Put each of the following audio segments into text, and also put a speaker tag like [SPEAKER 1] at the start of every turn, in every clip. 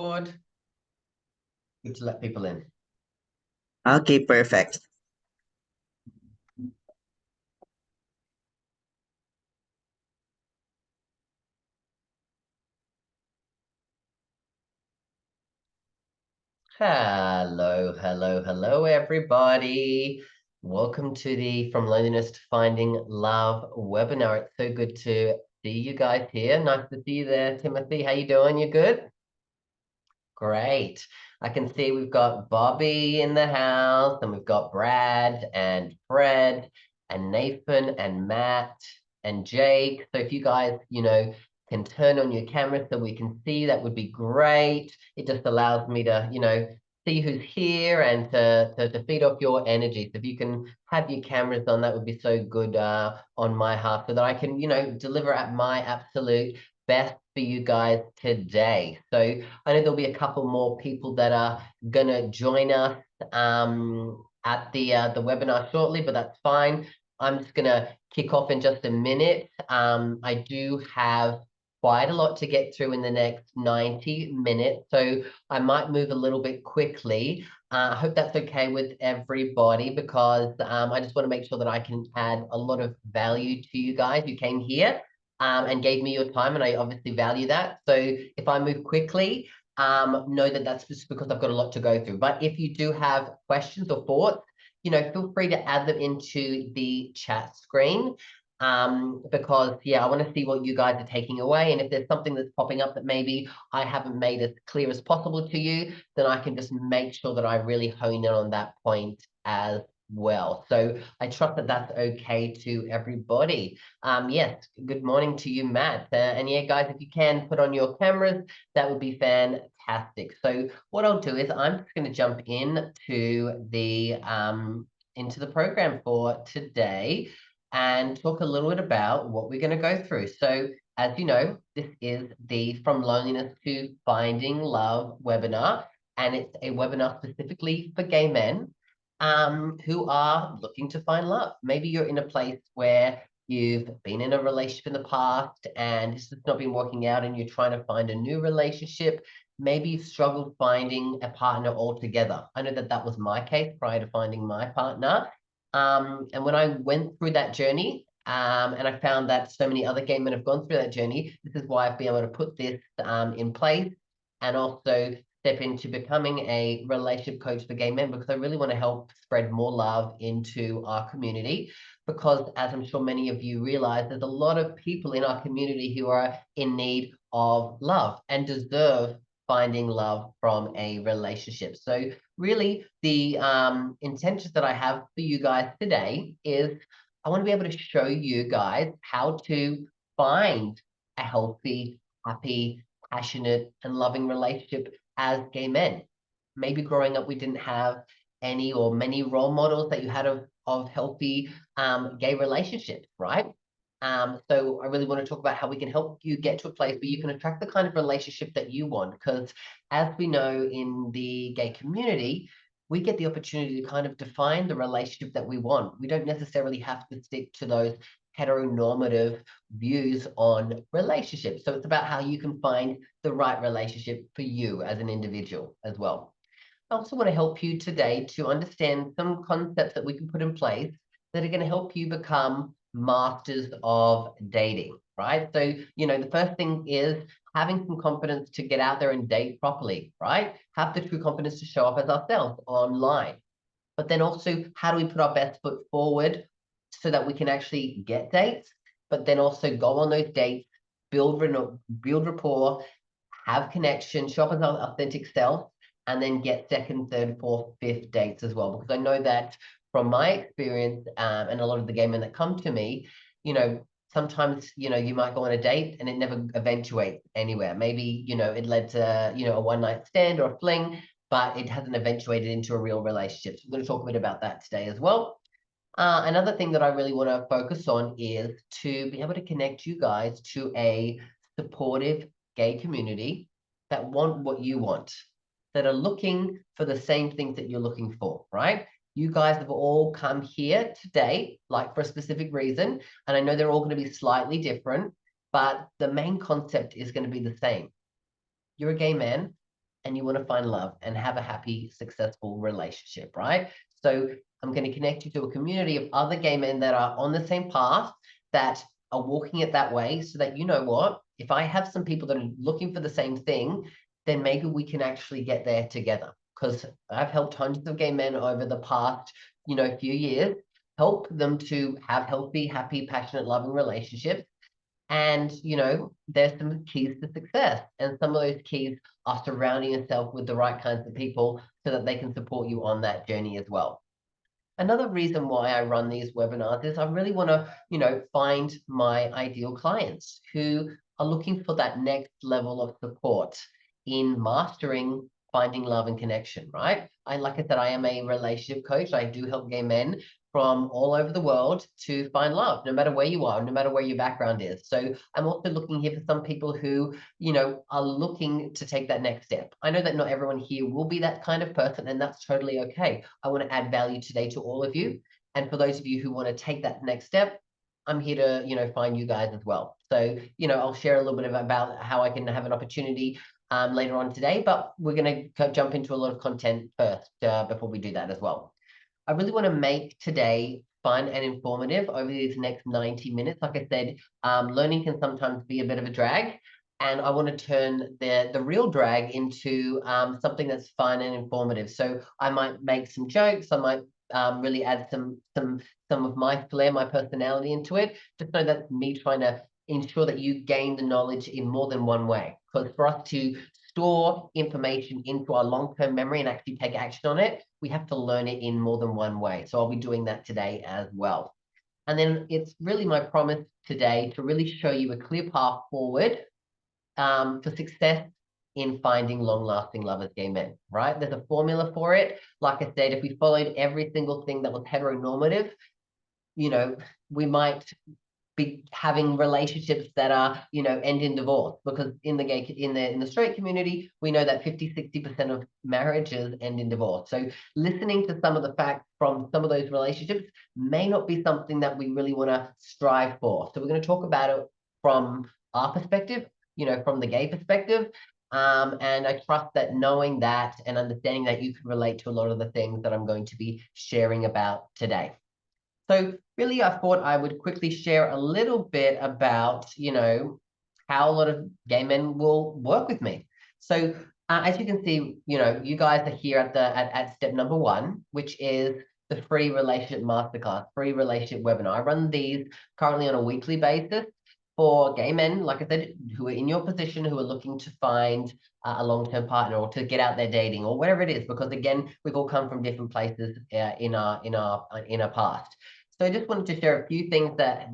[SPEAKER 1] Good to let people in.
[SPEAKER 2] Okay, perfect.
[SPEAKER 1] Hello, everybody. Welcome to the From Loneliness to Finding Love webinar. It's so good to see you guys here. Nice to see you there, Timothy. How you doing? You good? Great. I can see we've got Bobby in the house, and we've got Brad and Fred and Nathan and Matt and Jake. So if you guys, can turn on your camera so we can see, that would be great. It just allows me to, see who's here and to feed off your energy. So if you can have your cameras on, that would be so good on my half, so that I can, deliver at my absolute best for you guys today. So I know there'll be a couple more people that are gonna join us at the webinar shortly, but that's fine. I'm just gonna kick off in just a minute. I do have quite a lot to get through in the next 90 minutes, so I might move a little bit quickly. I hope that's okay with everybody, because I just want to make sure that I can add a lot of value to you guys who came here and gave me your time, and I obviously value that. So if I move quickly, know that that's just because I've got a lot to go through. But if you do have questions or thoughts, feel free to add them into the chat screen, because I want to see what you guys are taking away. And if there's something that's popping up that maybe I haven't made as clear as possible to you, then I can just make sure that I really hone in on that point as well. So I trust that that's okay to everybody. Yes, good morning to you, Matt. And yeah, guys, if you can put on your cameras, that would be fantastic. So what I'll do is I'm just going to jump into the program for today and talk a little bit about what we're going to go through. So as you know, this is the From Loneliness to Finding Love webinar, and it's a webinar specifically for gay men who are looking to find love. Maybe you're in a place where you've been in a relationship in the past and it's just not been working out, and you're trying to find a new relationship. Maybe you've struggled finding a partner altogether. I know that that was my case prior to finding my partner. And when I went through that journey, and I found that so many other gay men have gone through that journey, this is why I've been able to put this in place, and also step into becoming a relationship coach for gay men, because I really want to help spread more love into our community. Because as I'm sure many of you realize, there's a lot of people in our community who are in need of love and deserve finding love from a relationship. So really, the intentions that I have for you guys today is I want to be able to show you guys how to find a healthy, happy, passionate, and loving relationship as gay men. Maybe growing up, we didn't have any or many role models that you had of healthy gay relationships, right? So I really want to talk about how we can help you get to a place where you can attract the kind of relationship that you want. Because as we know, in the gay community, we get the opportunity to kind of define the relationship that we want. We don't necessarily have to stick to those heteronormative views on relationships. So it's about how you can find the right relationship for you as an individual as well. I also want to help you today to understand some concepts that we can put in place that are going to help you become masters of dating, right? So, the first thing is having some confidence to get out there and date properly, right? Have the true confidence to show up as ourselves online. But then also, how do we put our best foot forward so that we can actually get dates, but then also go on those dates, build rapport, have connection, show up as our authentic self, and then get second, third, fourth, fifth dates as well. Because I know that from my experience, and a lot of the gay men that come to me, sometimes, you might go on a date and it never eventuates anywhere. Maybe, it led to, a one night stand or a fling, but it hasn't eventuated into a real relationship. So I'm going to talk a bit about that today as well. Another thing that I really want to focus on is to be able to connect you guys to a supportive gay community that want what you want, that are looking for the same things that you're looking for, right? You guys have all come here today, like for a specific reason, and I know they're all going to be slightly different, but the main concept is going to be the same. You're a gay man and you want to find love and have a happy, successful relationship, right? So I'm going to connect you to a community of other gay men that are on the same path, that are walking it that way, so that, you know what, if I have some people that are looking for the same thing, then maybe we can actually get there together. Because I've helped hundreds of gay men over the past, few years, help them to have healthy, happy, passionate, loving relationships. And, there's some keys to success. And some of those keys are surrounding yourself with the right kinds of people so that they can support you on that journey as well. Another reason why I run these webinars is I really want to, find my ideal clients who are looking for that next level of support in mastering finding love and connection, right? Like I said, I am a relationship coach. I do help gay men from all over the world to find love, no matter where you are, no matter where your background is. So I'm also looking here for some people who, are looking to take that next step. I know that not everyone here will be that kind of person, and that's totally okay. I want to add value today to all of you. And for those of you who want to take that next step, I'm here to, find you guys as well. So, I'll share a little bit about how I can have an opportunity later on today, but we're going to jump into a lot of content first before we do that as well. I really want to make today fun and informative over these next 90 minutes. Like I said, learning can sometimes be a bit of a drag, and I want to turn the real drag into something that's fun and informative. So I might make some jokes. I might really add some of my flair, my personality into it. Just know that's me trying to ensure that you gain the knowledge in more than one way. Because for us to store information into our long-term memory and actually take action on it, we have to learn it in more than one way. So I'll be doing that today as well. And then it's really my promise today to really show you a clear path forward for success in finding long-lasting love as gay men, right? There's a formula for it. Like I said, if we followed every single thing that was heteronormative, we might be having relationships that are, end in divorce, because in the straight community, we know that 50-60% of marriages end in divorce. So listening to some of the facts from some of those relationships may not be something that we really want to strive for. So we're going to talk about it from our perspective, from the gay perspective. And I trust that knowing that and understanding that you can relate to a lot of the things that I'm going to be sharing about today. So really, I thought I would quickly share a little bit about, how a lot of gay men will work with me. So as you can see, you guys are here at step number 1, which is the free relationship masterclass, free relationship webinar. I run these currently on a weekly basis for gay men, like I said, who are in your position, who are looking to find a long-term partner or to get out there dating or whatever it is, because again, we've all come from different places in our past. So I just wanted to share a few things that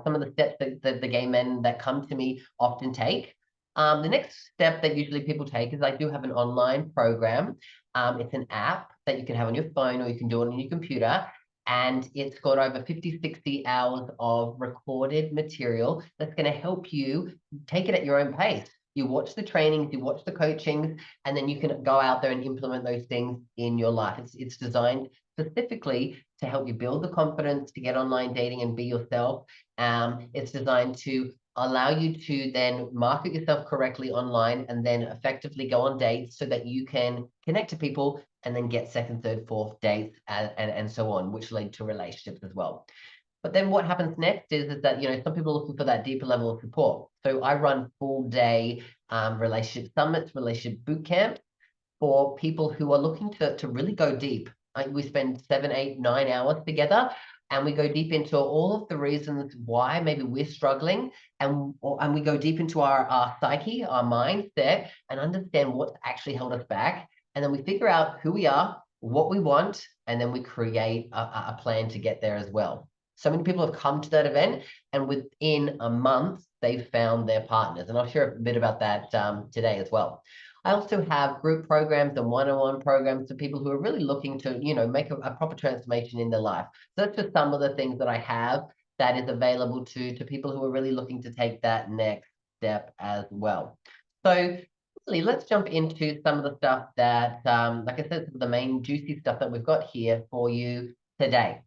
[SPEAKER 1] some of the steps that the gay men that come to me often take. The next step that usually people take is I do have an online program. It's an app that you can have on your phone, or you can do it on your computer. And it's got over 50-60 hours of recorded material that's going to help you take it at your own pace. You watch the trainings, you watch the coachings, and then you can go out there and implement those things in your life. It's designed specifically to help you build the confidence to get online dating and be yourself. It's designed to allow you to then market yourself correctly online and then effectively go on dates so that you can connect to people and then get second, third, fourth dates and so on, which lead to relationships as well. But then what happens next is that, some people are looking for that deeper level of support. So I run full day relationship summits, relationship boot camps for people who are looking to really go deep. We spend 7, 8, 9 hours together, and we go deep into all of the reasons why maybe we're struggling, and we go deep into our psyche, our mindset, and understand what's actually held us back. And then we figure out who we are, what we want, and then we create a plan to get there as well. So many people have come to that event, and within a month, they've found their partners. And I'll share a bit about that today as well. I also have group programs and one-on-one programs for people who are really looking to, make a proper transformation in their life. So that's just some of the things that I have that is available to people who are really looking to take that next step as well. So really, let's jump into some of the stuff that, like I said, the main juicy stuff that we've got here for you today.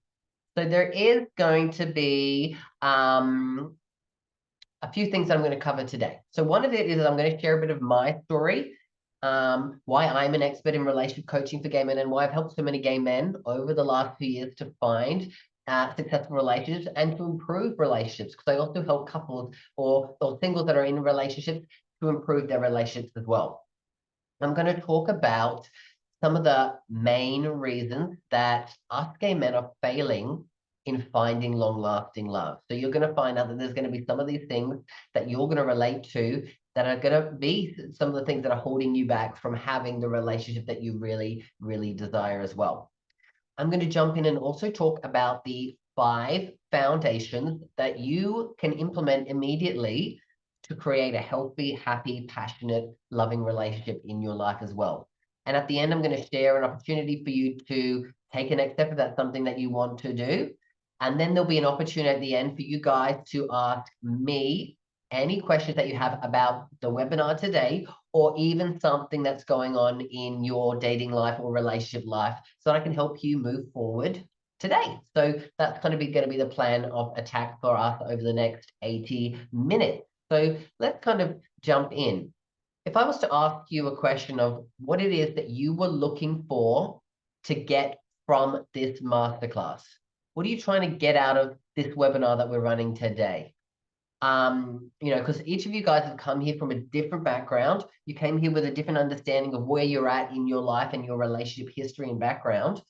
[SPEAKER 1] So there is going to be a few things that I'm going to cover today. So one of it is I'm going to share a bit of my story why I'm an expert in relationship coaching for gay men, and why I've helped so many gay men over the last few years to find successful relationships and to improve relationships, because I also help couples or singles that are in relationships to improve their relationships as well. I'm going to talk about some of the main reasons that us gay men are failing in finding long-lasting love. So you're going to find out that there's going to be some of these things that you're going to relate to that are going to be some of the things that are holding you back from having the relationship that you really, really desire as well. I'm going to jump in and also talk about the 5 foundations that you can implement immediately to create a healthy, happy, passionate, loving relationship in your life as well. And at the end, I'm going to share an opportunity for you to take a next step if that's something that you want to do. And then there'll be an opportunity at the end for you guys to ask me any questions that you have about the webinar today, or even something that's going on in your dating life or relationship life, so that I can help you move forward today. So that's going to be the plan of attack for us over the next 80 minutes. So let's kind of jump in. If I was to ask you a question of what it is that you were looking for to get from this masterclass, what are you trying to get out of this webinar that we're running today? Because each of you guys have come here from a different background. You came here with a different understanding of where you're at in your life and your relationship history and background.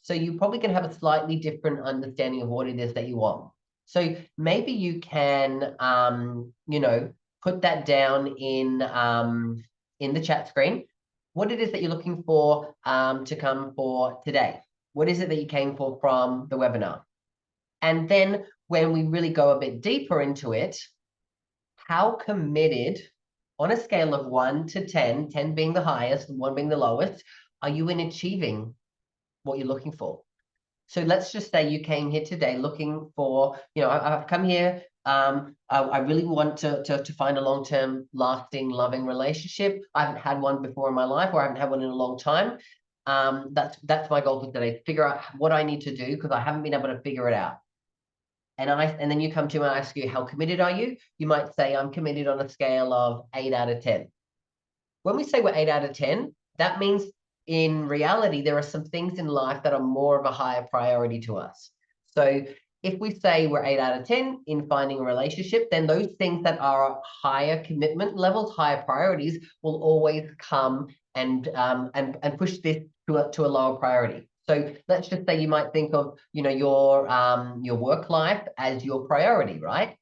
[SPEAKER 1] So you probably can have a slightly different understanding of what it is that you want. So maybe you can, put that down in the chat screen. What it is that you're looking for to come for today. What is it that you came for from the webinar? And then when we really go a bit deeper into it, how committed, on a scale of 1 to 10, 10 being the highest and 1 being the lowest, are you in achieving what you're looking for? So let's just say you came here today looking for, I've come here, I really want to find a long-term, lasting, loving relationship. I haven't had one before in my life, or I haven't had one in a long time. That's my goal for today, figure out what I need to do, because I haven't been able to figure it out. And then you come to me and I ask you, how committed are you? You might say, I'm committed on a scale of 8 out of 10. When we say we're 8 out of 10, that means in reality, there are some things in life that are more of a higher priority to us. So if we say we're 8 out of 10 in finding a relationship, then those things that are higher commitment levels, higher priorities, will always come and push this to a lower priority. So let's just say you might think of, your work life as your priority, right?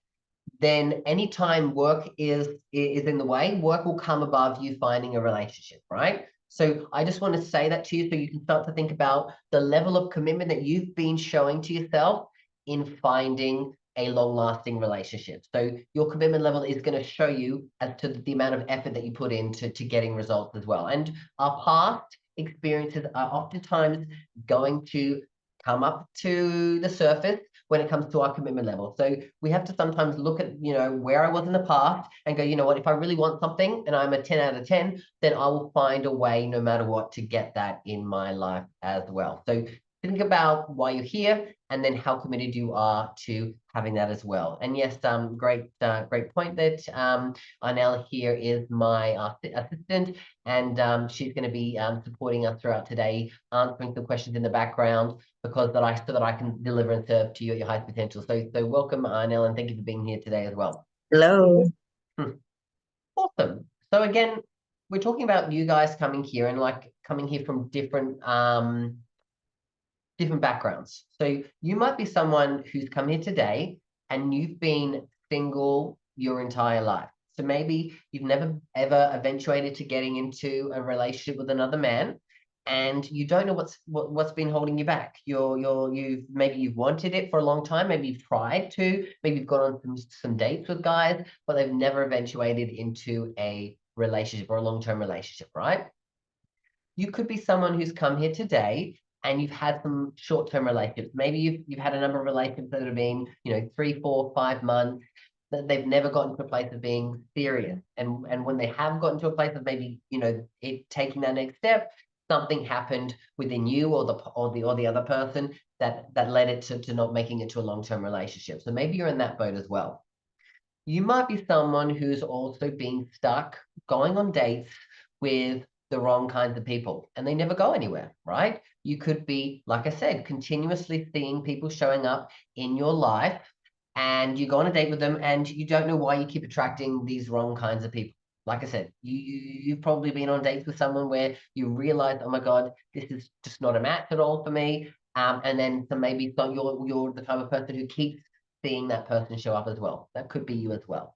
[SPEAKER 1] Then anytime work is in the way, work will come above you finding a relationship, right? So I just want to say that to you so you can start to think about the level of commitment that you've been showing to yourself in finding a long-lasting relationship. So your commitment level is going to show you as to the amount of effort that you put into getting results as well. And our past experiences are oftentimes going to come up to the surface when it comes to our commitment level. So we have to sometimes look at, where I was in the past and go, you know what, if I really want something and I'm a 10 out of 10, then I will find a way no matter what to get that in my life as well. So think about why you're here and then how committed you are to having that as well. And yes, great point that Arnell here is my assistant, and she's going to be supporting us throughout today, answering some questions in the background, because so that I can deliver and serve to you at your highest potential. So welcome, Arnell, and thank you for being here today as well.
[SPEAKER 2] Hello.
[SPEAKER 1] Awesome. So again, we're talking about you guys coming here and coming here from different backgrounds. So you might be someone who's come here today and you've been single your entire life. So maybe you've never ever eventuated to getting into a relationship with another man, and you don't know what's been holding you back. You've wanted it for a long time. Maybe you've tried to. Maybe you've gone on some dates with guys, but they've never eventuated into a relationship or a long-term relationship, right? You could be someone who's come here today and you've had some short-term relationships. Maybe you've had a number of relationships that have been, 3, 4, 5 months, that they've never gotten to a place of being serious. And when they have gotten to a place of maybe, it taking that next step, something happened within you or the other person that led it to not making it to a long-term relationship. So maybe you're in that boat as well. You might be someone who's also been stuck going on dates with the wrong kinds of people and they never go anywhere, right? You could be, like I said, continuously seeing people showing up in your life and you go on a date with them and you don't know why you keep attracting these wrong kinds of people. Like I said, you've probably been on dates with someone where you realize, oh my God, this is just not a match at all for me. And then so maybe it's not you're the type of person who keeps seeing that person show up as well. That could be you as well.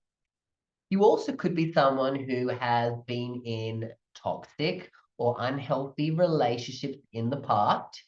[SPEAKER 1] You also could be someone who has been in toxic or unhealthy relationships in the past.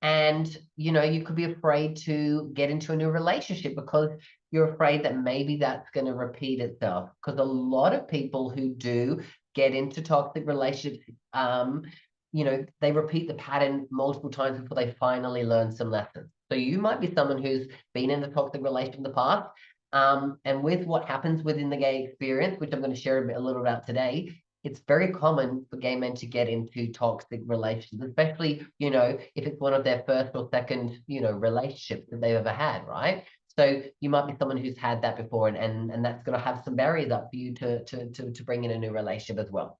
[SPEAKER 1] And, you could be afraid to get into a new relationship because you're afraid that maybe that's going to repeat itself. Because a lot of people who do get into toxic relationships, they repeat the pattern multiple times before they finally learn some lessons. So you might be someone who's been in a toxic relationship in the past. And with what happens within the gay experience, which I'm going to share a little about today, it's very common for gay men to get into toxic relationships, especially, if it's one of their first or second, relationships that they've ever had, right? So you might be someone who's had that before, and that's going to have some barriers up for you to bring in a new relationship as well.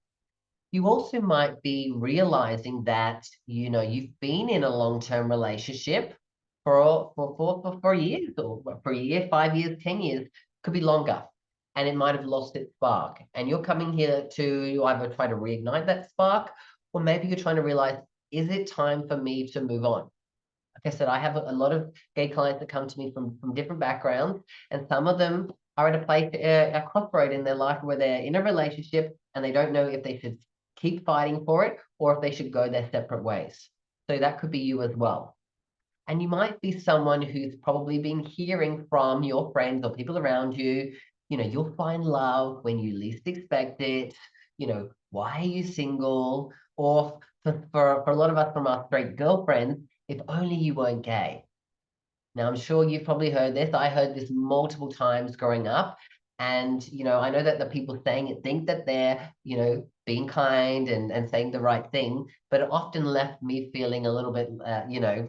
[SPEAKER 1] You also might be realizing that, you've been in a long-term relationship for years, or for a year, 5 years, 10 years, could be longer. And it might have lost its spark. And you're coming here to either try to reignite that spark, or maybe you're trying to realize, is it time for me to move on? Like I said, I have a lot of gay clients that come to me from different backgrounds, and some of them are at a place, a crossroad in their life where they're in a relationship and they don't know if they should keep fighting for it or if they should go their separate ways. So that could be you as well. And you might be someone who's probably been hearing from your friends or people around you, you'll find love when you least expect it. Why are you single? Or for a lot of us from our straight girlfriends, if only you weren't gay. Now, I'm sure you've probably heard this. I heard this multiple times growing up. And, I know that the people saying it think that they're, being kind and saying the right thing, but it often left me feeling a little bit, you know,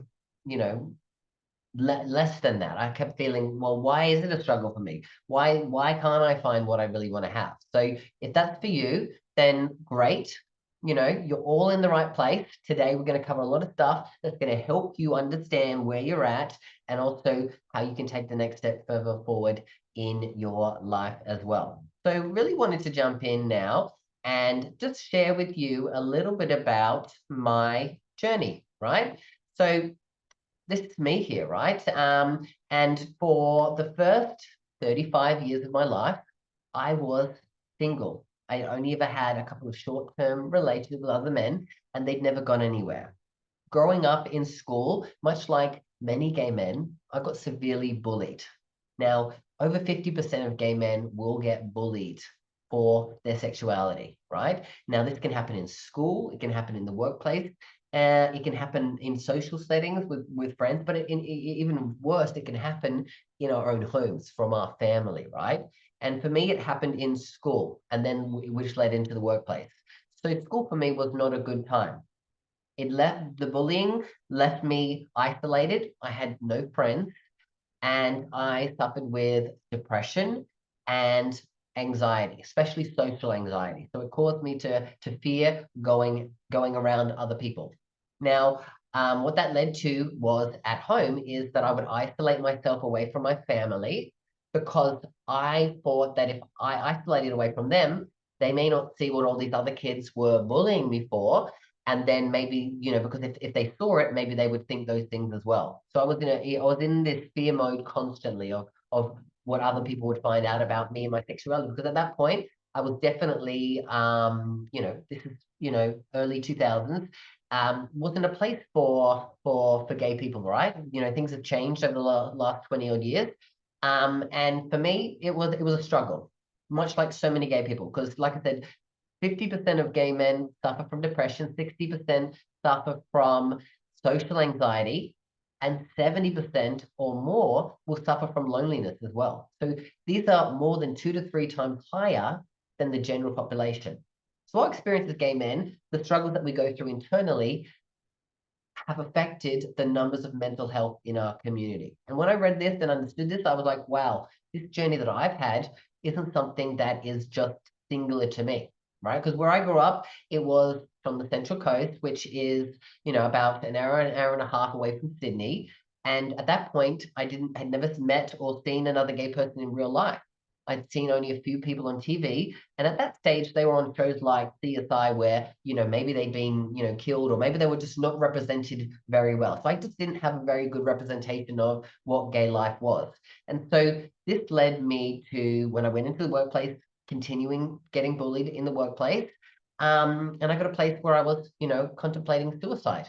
[SPEAKER 1] less than that. I kept feeling, well, why is it a struggle for me? Why can't I find what I really want to have? So if that's for you, then great. You're all in the right place. Today, we're going to cover a lot of stuff that's going to help you understand where you're at and also how you can take the next step further forward in your life as well. So really wanted to jump in now and just share with you a little bit about my journey, right? So this is me here, right? And for the first 35 years of my life, I was single. I only ever had a couple of short-term relationships with other men, and they'd never gone anywhere. Growing up in school, much like many gay men, I got severely bullied. Now, over 50% of gay men will get bullied for their sexuality, right? Now, this can happen in school, it can happen in the workplace, it can happen in social settings with friends, but even worse, it can happen in our own homes from our family, right? And for me, it happened in school, and then which led into the workplace. So school for me was not a good time. The bullying left me isolated. I had no friends and I suffered with depression and anxiety, especially social anxiety. So it caused me to fear going around other people. Now, what that led to was at home is that I would isolate myself away from my family because I thought that if I isolated away from them, they may not see what all these other kids were bullying me for, and then maybe because if they saw it, maybe they would think those things as well. So I was in this fear mode constantly of what other people would find out about me and my sexuality, because at that point I was definitely this is early 2000s, wasn't a place for gay people, right? Things have changed over the last 20 odd years, and for me it was a struggle, much like so many gay people, because like I said, 50% of gay men suffer from depression, 60% suffer from social anxiety, and 70% or more will suffer from loneliness as well. So these are more than 2 to 3 times higher than the general population. So our experience as gay men, the struggles that we go through internally, have affected the numbers of mental health in our community. And when I read this and understood this, I was like, wow, this journey that I've had isn't something that is just singular to me. right? Because where I grew up, it was from the Central Coast, which is, about an hour and a half away from Sydney. And at that point, had never met or seen another gay person in real life. I'd seen only a few people on TV. And at that stage, they were on shows like CSI where, maybe they'd been, killed, or maybe they were just not represented very well. So I just didn't have a very good representation of what gay life was. And so this led me to, when I went into the workplace, continuing getting bullied in the workplace. And I got a place where I was, contemplating suicide.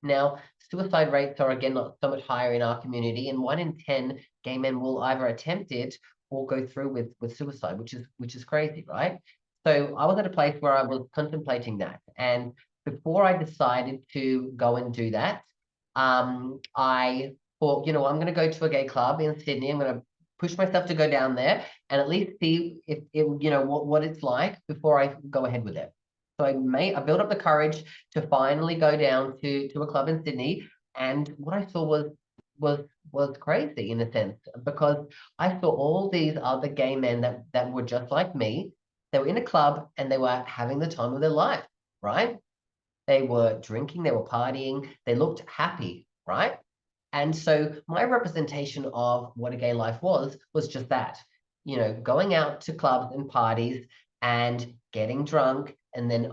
[SPEAKER 1] Now, suicide rates are again not so much higher in our community, and 1 in 10 gay men will either attempt it or go through with suicide, which is crazy, right? So I was at a place where I was contemplating that, and before I decided to go and do that, I thought, I'm going to go to a gay club in Sydney. I'm going to push myself to go down there and at least see if it, what it's like before I go ahead with it. So I built up the courage to finally go down to a club in Sydney, and what I saw was crazy in a sense, because I saw all these other gay men that were just like me. They were in a club and they were having the time of their life, right? They were drinking, they were partying, they looked happy, right? And so my representation of what a gay life was just that, going out to clubs and parties and getting drunk, and then,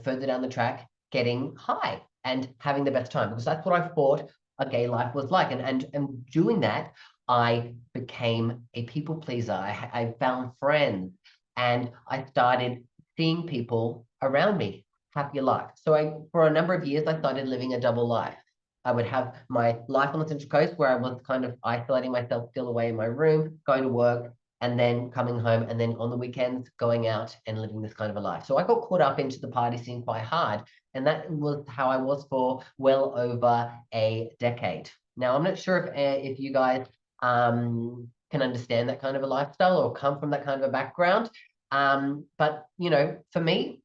[SPEAKER 1] further down the track, getting high and having the best time, because that's what I thought a gay life was like. And doing that, I became a people pleaser. I found friends, and I started seeing people around me happier life. So for a number of years, I started living a double life. I would have my life on the Central Coast where I was kind of isolating myself still away in my room, going to work, and then coming home, and then on the weekends going out and living this kind of a life. So I got caught up into the party scene quite hard, and that was how I was for well over a decade. Now, I'm not sure if you guys can understand that kind of a lifestyle or come from that kind of a background. But for me,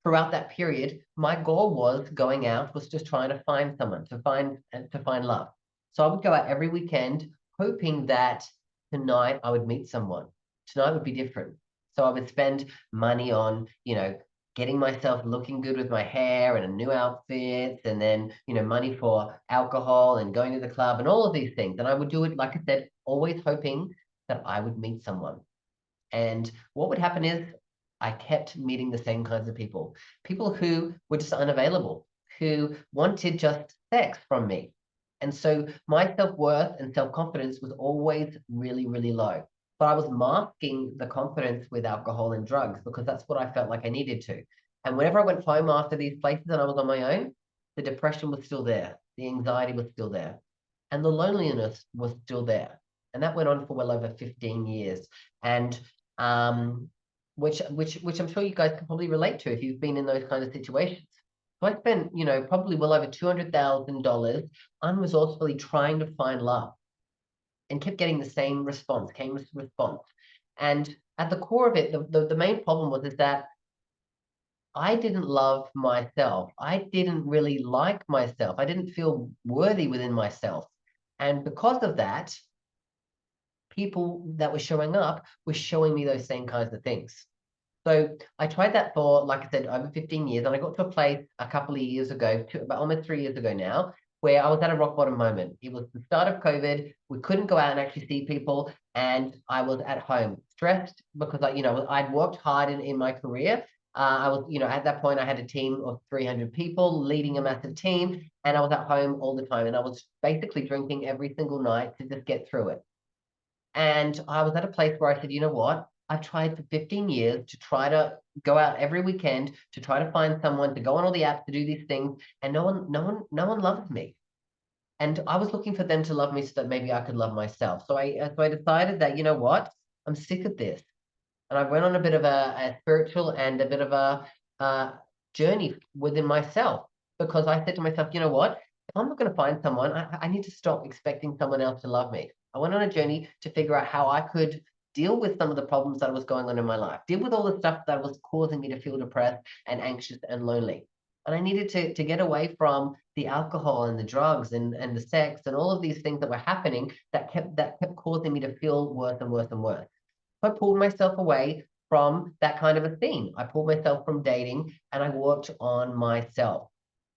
[SPEAKER 1] throughout that period, my goal was going out, was just trying to find someone, to find love. So I would go out every weekend, hoping that tonight I would meet someone. Tonight would be different. So I would spend money on, getting myself looking good with my hair and a new outfit, and then, money for alcohol and going to the club and all of these things. And I would do it, like I said, always hoping that I would meet someone. And what would happen is I kept meeting the same kinds of people who were just unavailable, who wanted just sex from me. And so my self-worth and self-confidence was always really, really low. But I was masking the confidence with alcohol and drugs because that's what I felt like I needed to. And whenever I went home after these places and I was on my own, the depression was still there, the anxiety was still there, and the loneliness was still there. And that went on for well over 15 years. And um, which I'm sure you guys can probably relate to if you've been in those kind of situations. So I spent, probably well over $200,000 unresourcefully trying to find love, and kept getting the same response. And at the core of it, the main problem is that I didn't love myself. I didn't really like myself. I didn't feel worthy within myself. And because of that, people that were showing up were showing me those same kinds of things. So I tried that for, like I said, over 15 years. And I got to a place a couple of years ago, about almost 3 years ago now, where I was at a rock bottom moment. It was the start of COVID. We couldn't go out and actually see people. And I was at home stressed because I'd worked hard in my career. I was, at that point, I had a team of 300 people leading a massive team. And I was at home all the time. And I was basically drinking every single night to just get through it. And I was at a place where I said, you know what? I've tried for 15 years to try to go out every weekend to try to find someone to go on all the apps to do these things, and no one loves me. And I was looking for them to love me so that maybe I could love myself. So I decided that, you know what? I'm sick of this. And I went on a bit of a spiritual and a bit of a journey within myself, because I said to myself, you know what? If I'm not going to find someone, I need to stop expecting someone else to love me. I went on a journey to figure out how I could deal with some of the problems that was going on in my life, deal with all the stuff that was causing me to feel depressed and anxious and lonely. And I needed to get away from the alcohol and the drugs and the sex and all of these things that were happening that kept causing me to feel worse and worse and worse. I pulled myself away from that kind of a scene. I pulled myself from dating and I worked on myself.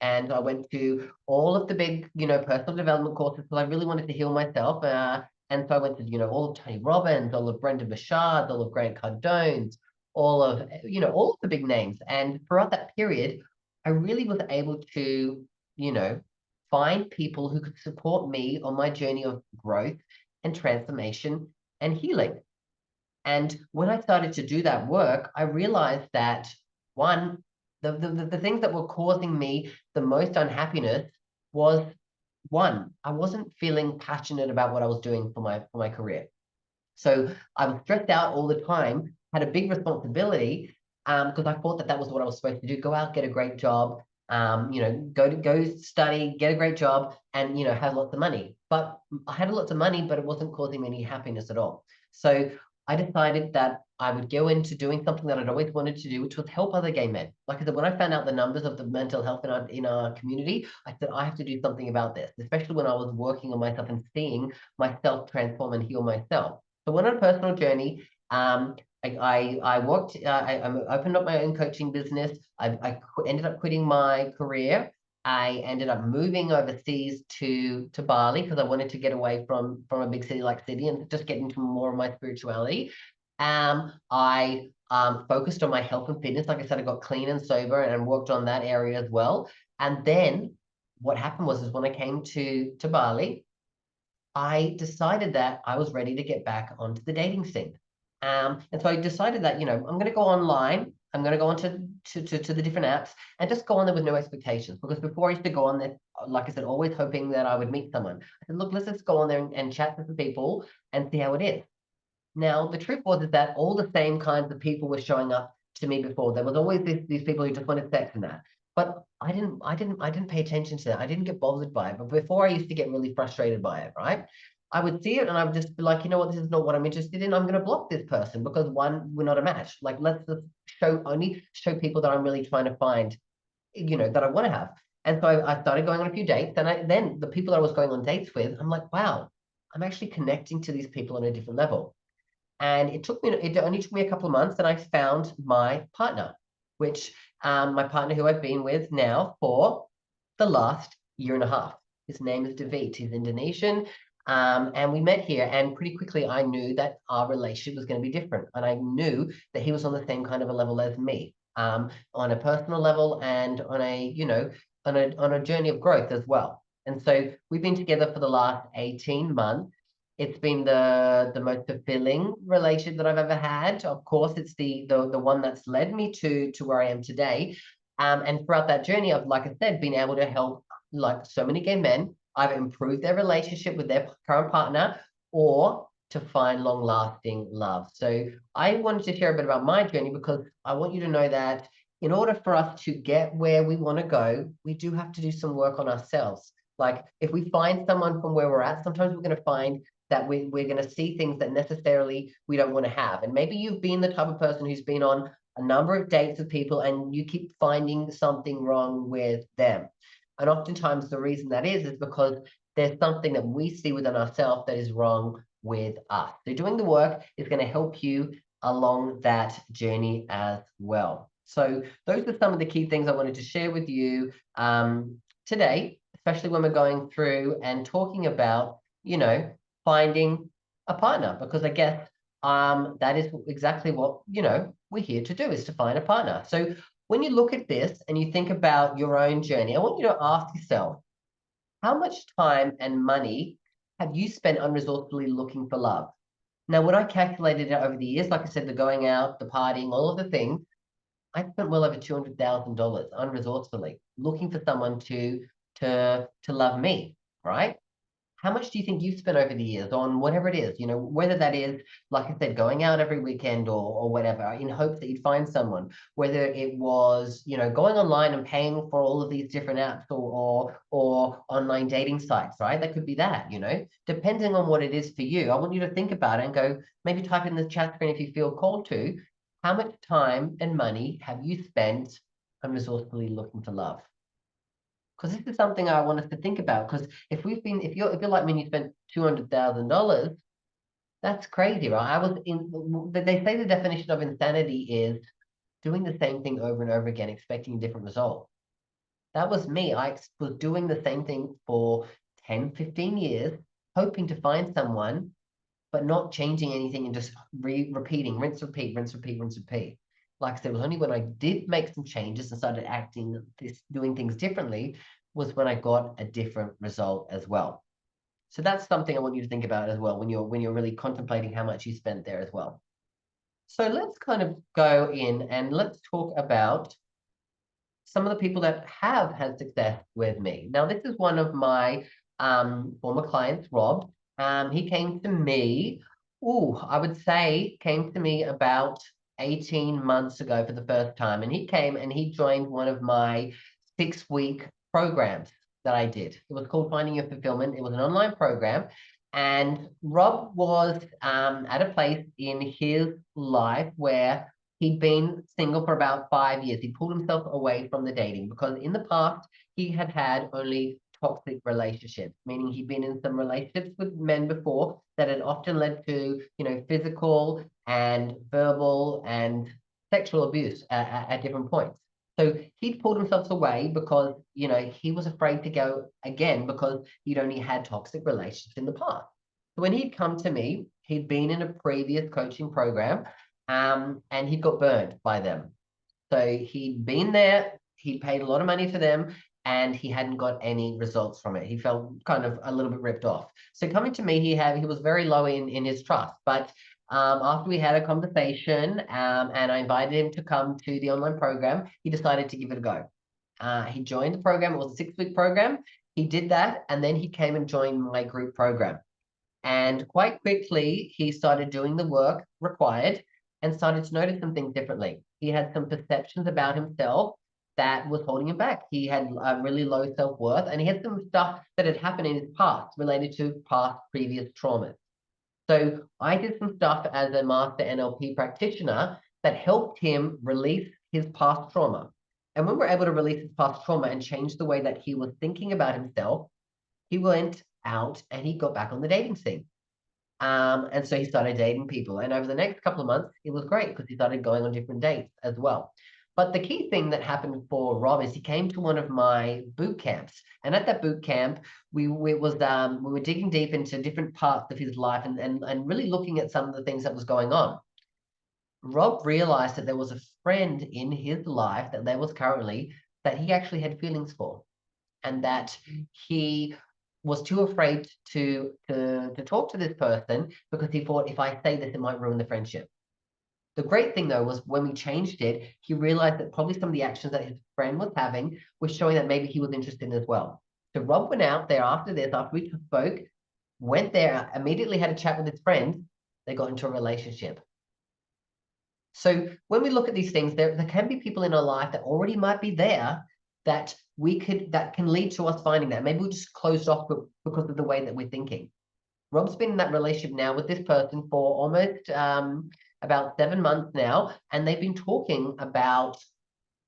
[SPEAKER 1] And I went to all of the big, personal development courses because I really wanted to heal myself. And so I went to, all of Tony Robbins, all of Brendon Burchard, all of Grant Cardone's, all of, all of the big names. And throughout that period, I really was able to, find people who could support me on my journey of growth and transformation and healing. And when I started to do that work, I realized that one, the things that were causing me the most unhappiness was one, I wasn't feeling passionate about what I was doing for my career. So I was stressed out all the time, had a big responsibility, because I thought that was what I was supposed to do: go out, get a great job, go study, get a great job, and have lots of money. But I had lots of money, but it wasn't causing me any happiness at all. So I decided that I would go into doing something that I'd always wanted to do, which was help other gay men. Like I said, when I found out the numbers of the mental health in our community, I said, I have to do something about this, especially when I was working on myself and seeing myself transform and heal myself. So I went on a personal journey. I worked, I opened up my own coaching business. I ended up quitting my career. I ended up moving overseas to Bali because I wanted to get away from a big city like Sydney and just get into more of my spirituality. I focused on my health and fitness. Like I said, I got clean and sober and worked on that area as well. And then what happened was when I came to Bali, I decided that I was ready to get back onto the dating scene. And so I decided that, I'm going to go online. I'm going to go onto to the different apps and just go on there with no expectations. Because before I used to go on there, like I said, always hoping that I would meet someone. I said, look, let's just go on there and chat with the people and see how it is. Now, the truth was is that all the same kinds of people were showing up to me before. There was always these people who just wanted sex and that. But I didn't pay attention to that. I didn't get bothered by it. But before I used to get really frustrated by it, right? I would see it and I would just be like, you know what, this is not what I'm interested in. I'm going to block this person because one, we're not a match. Like, let's just only show people that I'm really trying to find, that I want to have. And so I started going on a few dates. And then the people that I was going on dates with, I'm like, wow, I'm actually connecting to these people on a different level. And it only took me a couple of months and I found my partner, which my partner who I've been with now for the last year and a half. His name is David. He's Indonesian. And we met here, and pretty quickly I knew that our relationship was going to be different. And I knew that he was on the same kind of a level as me, on a personal level and on a journey of growth as well. And so we've been together for the last 18 months. It's been the most fulfilling relationship that I've ever had. Of course, it's the one that's led me to where I am today. And throughout that journey, I've, like I said, been able to help like so many gay men either improve their relationship with their current partner or to find long-lasting love. So I wanted to share a bit about my journey because I want you to know that in order for us to get where we want to go, we do have to do some work on ourselves. Like if we find someone from where we're at, sometimes we're going to find that we're going to see things that necessarily we don't want to have. And maybe you've been the type of person who's been on a number of dates with people and you keep finding something wrong with them. And oftentimes the reason that is because there's something that we see within ourselves that is wrong with us. So doing the work is going to help you along that journey as well. So those are some of the key things I wanted to share with you today, especially when we're going through and talking about, finding a partner, because I guess that is exactly what, we're here to do, is to find a partner. So when you look at this and you think about your own journey, I want you to ask yourself, how much time and money have you spent unresourcefully looking for love? Now, when I calculated it over the years, like I said, the going out, the partying, all of the things, I spent well over $200,000 unresourcefully looking for someone to love me, right? How much do you think you've spent over the years on whatever it is, whether that is, like I said, going out every weekend or whatever, in hopes that you'd find someone, whether it was, going online and paying for all of these different apps or online dating sites, right? That could be that, depending on what it is for you. I want you to think about it and go, maybe type in the chat screen if you feel called to, how much time and money have you spent unresourcefully looking for love? Because this is something I want us to think about. Because if you're like me and you spent $200,000, That's crazy, right? They say the definition of insanity is doing the same thing over and over again, expecting a different result. That was me. I was doing the same thing for 10, 15 years, hoping to find someone, but not changing anything and just repeating, rinse, repeat, rinse, repeat, rinse, repeat. Like I said, it was only when I did make some changes and started doing things differently, was when I got a different result as well. So that's something I want you to think about as well when you're really contemplating how much you spent there as well. So let's kind of go in and let's talk about some of the people that have had success with me. Now, this is one of my former clients, Rob. He came to me, I would say came to me about 18 months ago for the first time. And he came and he joined one of my 6-week programs that I did. It was called Finding Your Fulfillment. It was an online program. And Rob was at a place in his life where he'd been single for about 5 years. He pulled himself away from the dating because in the past, he had had only toxic relationships, meaning he'd been in some relationships with men before that had often led to, physical and verbal and sexual abuse at different points. So he'd pulled himself away because, he was afraid to go again because he'd only had toxic relationships in the past. So when he'd come to me, he'd been in a previous coaching program and he got burned by them. So he'd been there, he paid a lot of money for them, and he hadn't got any results from it. He felt kind of a little bit ripped off. So coming to me, he was very low in his trust. But after we had a conversation and I invited him to come to the online program, he decided to give it a go. He joined the program. It was a 6-week program. He did that, and then he came and joined my group program. And quite quickly, he started doing the work required and started to notice some things differently. He had some perceptions about himself that was holding him back. He had a really low self-worth, and he had some stuff that had happened in his past related to past previous traumas. So I did some stuff as a master NLP practitioner that helped him release his past trauma. And when we're able to release his past trauma and change the way that he was thinking about himself, he went out and he got back on the dating scene. And so he started dating people. And over the next couple of months, it was great because he started going on different dates as well. But the key thing that happened for Rob is he came to one of my boot camps. And at that boot camp, we were digging deep into different parts of his life and really looking at some of the things that was going on. Rob realized that there was a friend in his life that there was currently that he actually had feelings for, and that he was too afraid to talk to this person because he thought if I say this, it might ruin the friendship. The great thing though was when we changed it, he realized that probably some of the actions that his friend was having was showing that maybe he was interested as well. So Rob went out there after this, after we spoke, went there, immediately had a chat with his friend. They got into a relationship. So when we look at these things, there can be people in our life that already might be there that can lead to us finding that. Maybe we just closed off because of the way that we're thinking. Rob's been in that relationship now with this person for almost about 7 months now, and they've been talking about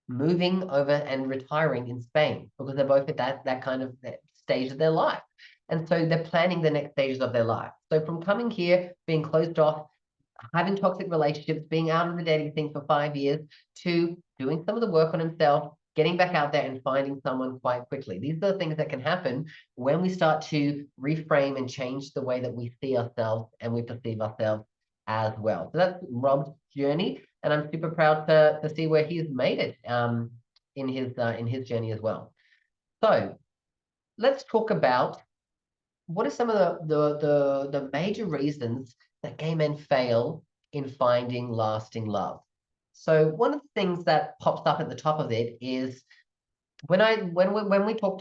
[SPEAKER 1] moving over and retiring in Spain because they're both at that kind of stage of their life. And so they're planning the next stages of their life. So from coming here, being closed off, having toxic relationships, being out of the dating thing for 5 years, to doing some of the work on himself, getting back out there and finding someone quite quickly. These are the things that can happen when we start to reframe and change the way that we see ourselves and we perceive ourselves as well. So that's Rob's journey, and I'm super proud to see where he's made it in his journey as well. So let's talk about what are some of the major reasons that gay men fail in finding lasting love. So one of the things that pops up at the top of it is when we talk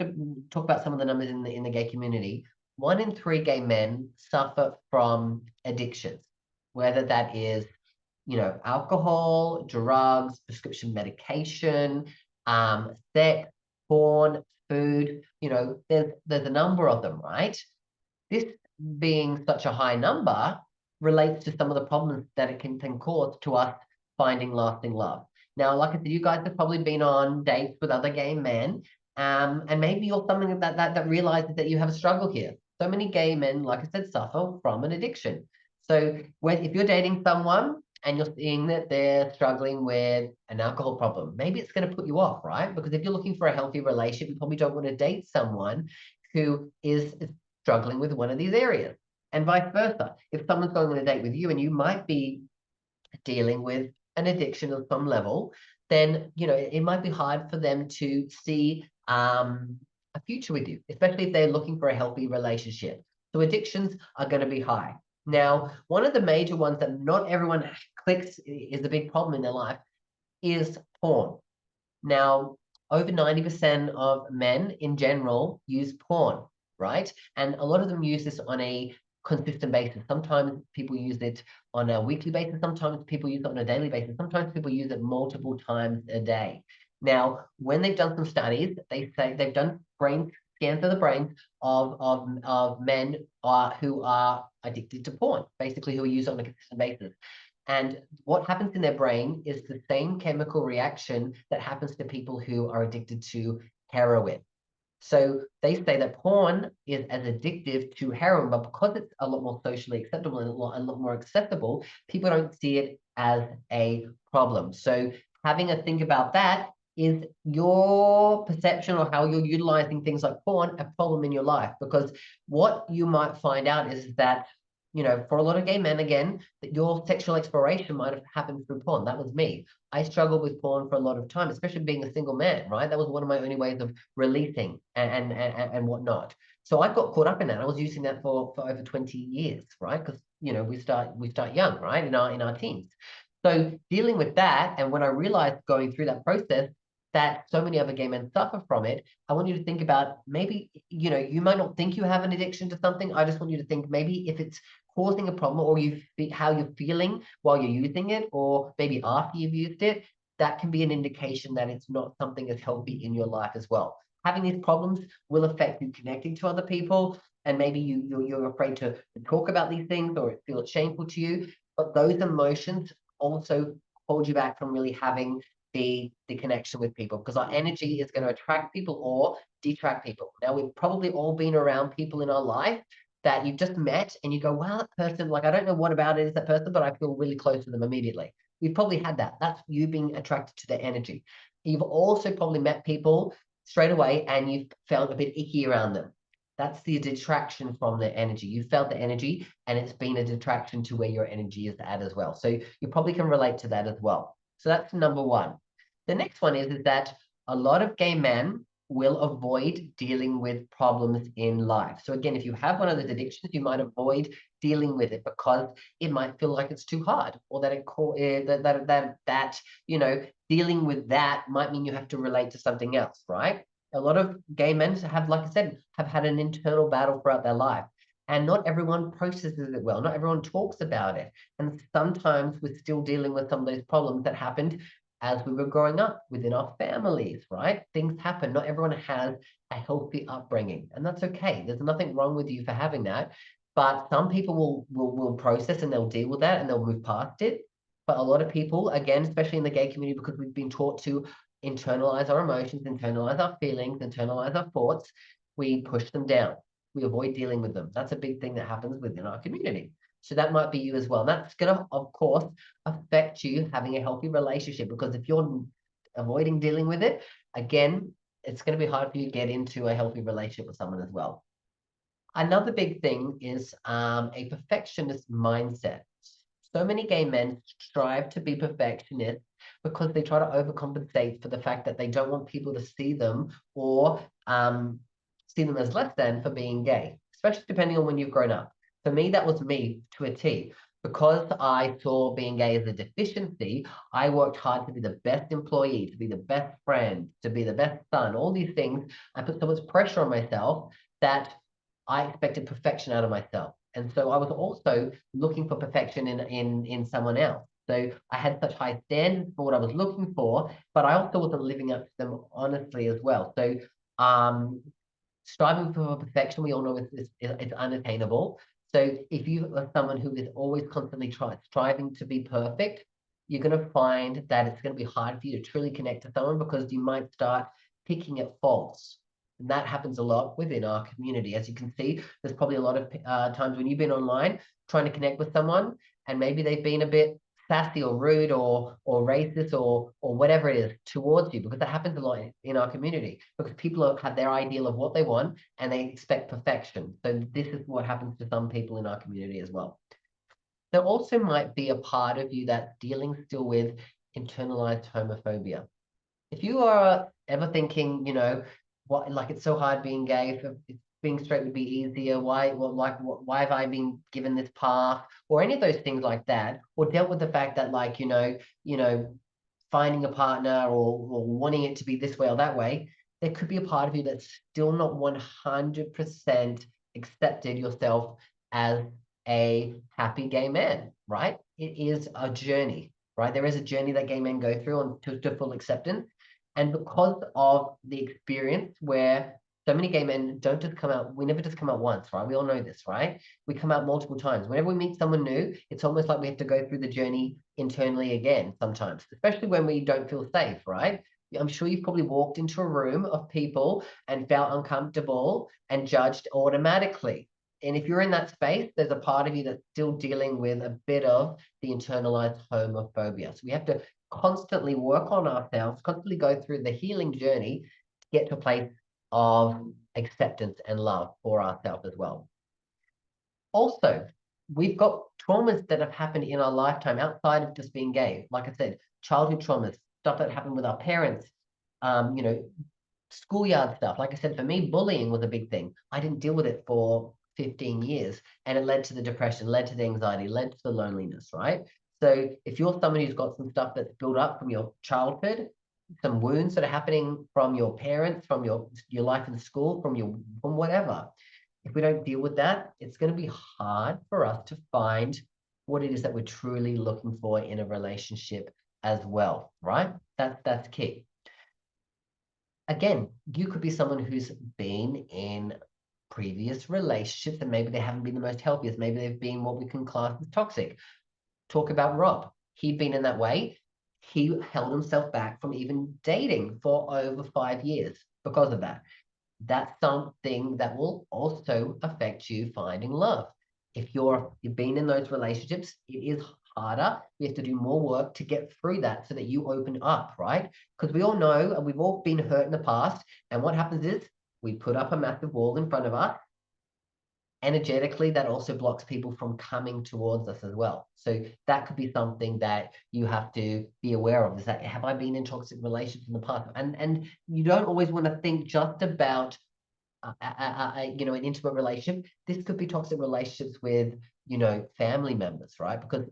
[SPEAKER 1] about some of the numbers in the gay community, 1 in 3 gay men suffer from addictions, whether that is alcohol, drugs, prescription medication, sex, porn, food. There's a number of them, right? This being such a high number relates to some of the problems that it can cause to us finding lasting love. Now, like I said, you guys have probably been on dates with other gay men, and maybe you're something that realizes that you have a struggle here. So many gay men, like I said, suffer from an addiction. So if you're dating someone and you're seeing that they're struggling with an alcohol problem, maybe it's going to put you off, right? Because if you're looking for a healthy relationship, you probably don't want to date someone who is struggling with one of these areas. And vice versa. If someone's going on a date with you and you might be dealing with an addiction of some level, then it might be hard for them to see a future with you, especially if they're looking for a healthy relationship. So addictions are going to be high. Now, one of the major ones that not everyone clicks is a big problem in their life is porn. Now, over 90% of men in general use porn, right? And a lot of them use this on a consistent basis. Sometimes people use it on a weekly basis. Sometimes people use it on a daily basis. Sometimes people use it multiple times a day. Now, when they've done some studies, they say they've done brain scans of the brains of men who are addicted to porn, basically who use it on a consistent basis. And what happens in their brain is the same chemical reaction that happens to people who are addicted to heroin. So they say that porn is as addictive to heroin, but because it's a lot more socially acceptable and a lot more accessible, people don't see it as a problem. So having a think about that, is your perception or how you're utilizing things like porn a problem in your life? Because what you might find out is that, for a lot of gay men, again, that your sexual exploration might have happened through porn. That was me. I struggled with porn for a lot of time, especially being a single man, right? That was one of my only ways of releasing and whatnot. So I got caught up in that. I was using that for over 20 years, right? Because we start young, right? In our teens. So dealing with that, and when I realized going through that process that so many other gay men suffer from it, I want you to think about maybe, you might not think you have an addiction to something. I just want you to think maybe if it's causing a problem or how you're feeling while you're using it, or maybe after you've used it, that can be an indication that it's not something as healthy in your life as well. Having these problems will affect you connecting to other people, and maybe you're afraid to talk about these things, or it feels shameful to you. But those emotions also hold you back from really having the connection with people, because our energy is going to attract people or detract people. Now, we've probably all been around people in our life that you've just met and you go, wow, that person, like, I don't know what about it is that person, but I feel really close to them immediately. You've probably had that. That's you being attracted to their energy. You've also probably met people straight away and you've felt a bit icky around them. That's the detraction from their energy. You felt the energy and it's been a detraction to where your energy is at as well. So you probably can relate to that as well. So that's number one. The next one is that a lot of gay men will avoid dealing with problems in life. So again, if you have one of those addictions, you might avoid dealing with it because it might feel like it's too hard, or that dealing with that might mean you have to relate to something else, right? A lot of gay men have, like I said, have had an internal battle throughout their life. And not everyone processes it well. Not everyone talks about it. And sometimes we're still dealing with some of those problems that happened as we were growing up within our families, right? Things happen. Not everyone has a healthy upbringing, and that's okay. There's nothing wrong with you for having that. But some people will process and they'll deal with that and they'll move past it. But a lot of people, again, especially in the gay community, because we've been taught to internalize our emotions, internalize our feelings, internalize our thoughts, we push them down. We avoid dealing with them. That's a big thing that happens within our community. So that might be you as well. That's going to, of course, affect you having a healthy relationship, because if you're avoiding dealing with it, again, it's going to be hard for you to get into a healthy relationship with someone as well. Another big thing is a perfectionist mindset. So many gay men strive to be perfectionists because they try to overcompensate for the fact that they don't want people to see them, or see them as less than for being gay, especially depending on when you've grown up. For me, that was me to a T. Because I saw being gay as a deficiency, I worked hard to be the best employee, to be the best friend, to be the best son, all these things. I put so much pressure on myself that I expected perfection out of myself. And so I was also looking for perfection in someone else. So I had such high standards for what I was looking for, but I also wasn't living up to them honestly as well. So striving for perfection, we all know it's unattainable. So if you are someone who is always constantly striving to be perfect, you're going to find that it's going to be hard for you to truly connect to someone, because you might start picking at faults. And that happens a lot within our community. As you can see, there's probably a lot of times when you've been online trying to connect with someone, and maybe they've been a bit sassy or rude or racist or whatever it is towards you, because that happens a lot in our community, because people have their ideal of what they want and they expect perfection. So this is what happens to some people in our community as well. There also might be a part of you that's dealing still with internalized homophobia. If you are ever thinking, what, like, it's so hard being gay, if being straight would be easier, why have I been given this path, or any of those things like that, or dealt with the fact that, like, finding a partner or wanting it to be this way or that way, there could be a part of you that's still not 100% accepted yourself as a happy gay man, right? It is a journey, right? There is a journey that gay men go through to full acceptance. And because of the experience where so many gay men don't just come out, we never just come out once, right? We all know this, right? We come out multiple times. Whenever we meet someone new, it's almost like we have to go through the journey internally again sometimes, especially when we don't feel safe, right? I'm sure you've probably walked into a room of people and felt uncomfortable and judged automatically. And if you're in that space, there's a part of you that's still dealing with a bit of the internalized homophobia. So we have to constantly work on ourselves, constantly go through the healing journey to get to a place of acceptance and love for ourselves as well. Also, we've got traumas that have happened in our lifetime outside of just being gay. Like I said, childhood traumas, stuff that happened with our parents, you know, schoolyard stuff. Like I said, for me, bullying was a big thing. I didn't deal with it for 15 years, and it led to the depression, led to the anxiety, led to the loneliness, right? So if you're somebody who's got some stuff that's built up from your childhood, some wounds that are happening from your parents, from your life in school, from whatever, if we don't deal with that, it's going to be hard for us to find what it is that we're truly looking for in a relationship as well, right? That's key. Again, you could be someone who's been in previous relationships and maybe they haven't been the most healthiest. Maybe they've been what we can class as toxic. Talk about Rob. He'd been in that way. He held himself back from even dating for over 5 years because of that. That's something that will also affect you finding love. If you've been in those relationships, it is harder. We have to do more work to get through that so that you open up, right? Because we all know, and we've all been hurt in the past. And what happens is we put up a massive wall in front of us. Energetically, that also blocks people from coming towards us as well. So that could be something that you have to be aware of, is that, have I been in toxic relationships in the past? And you don't always want to think just about an intimate relationship. This could be toxic relationships with, family members, right? Because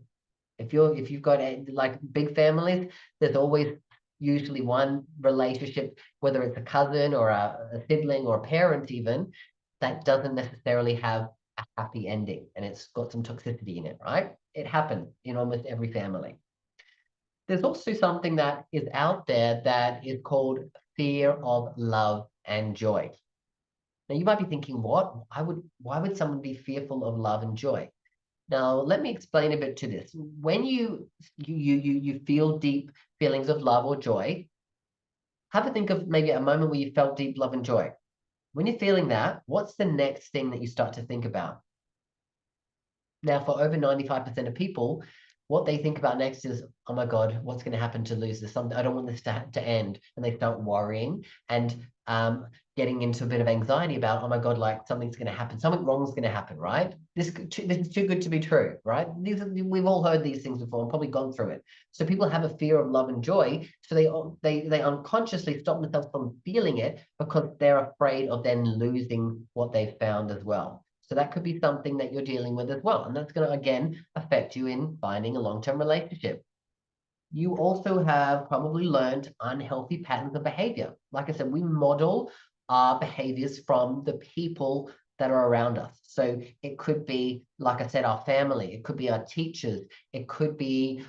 [SPEAKER 1] if you've got like big families, there's always usually one relationship, whether it's a cousin or a sibling or a parent even, that doesn't necessarily have a happy ending, and it's got some toxicity in it, right? It happens in almost every family. There's also something that is out there that is called fear of love and joy. Now you might be thinking, what? Why would someone be fearful of love and joy? Now let me explain a bit to this. When you feel deep feelings of love or joy, have a think of maybe a moment where you felt deep love and joy. When you're feeling that, what's the next thing that you start to think about? Now, for over 95% of people, what they think about next is, oh my God, what's going to happen to lose this? I don't want this to end. And they start worrying and getting into a bit of anxiety about, oh my God, like something's going to happen. Something wrong's going to happen, right? This is too good to be true, right? We've all heard these things before and probably gone through it. So people have a fear of love and joy. So they unconsciously stop themselves from feeling it because they're afraid of then losing what they've found as well. So that could be something that you're dealing with as well. And that's going to, again, affect you in finding a long-term relationship. You also have probably learned unhealthy patterns of behavior. Like I said, we model our behaviors from the people that are around us. So it could be, like I said, our family. It could be our teachers. It could be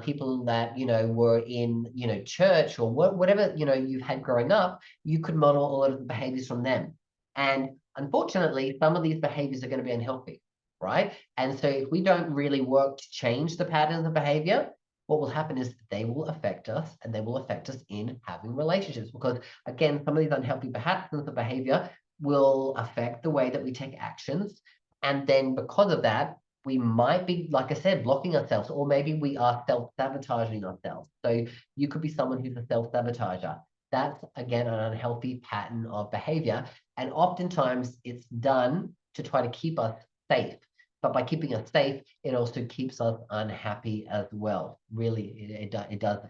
[SPEAKER 1] people that, were in, church or whatever, you've had growing up. You could model a lot of the behaviors from them. And unfortunately, some of these behaviors are going to be unhealthy, right? And so if we don't really work to change the patterns of behavior, what will happen is they will affect us, and they will affect us in having relationships. Because again, some of these unhealthy patterns of behavior will affect the way that we take actions. And then because of that, we might be, like I said, blocking ourselves, or maybe we are self-sabotaging ourselves. So you could be someone who's a self-sabotager. That's, again, an unhealthy pattern of behavior. And oftentimes it's done to try to keep us safe. But by keeping us safe, it also keeps us unhappy as well. Really, it does.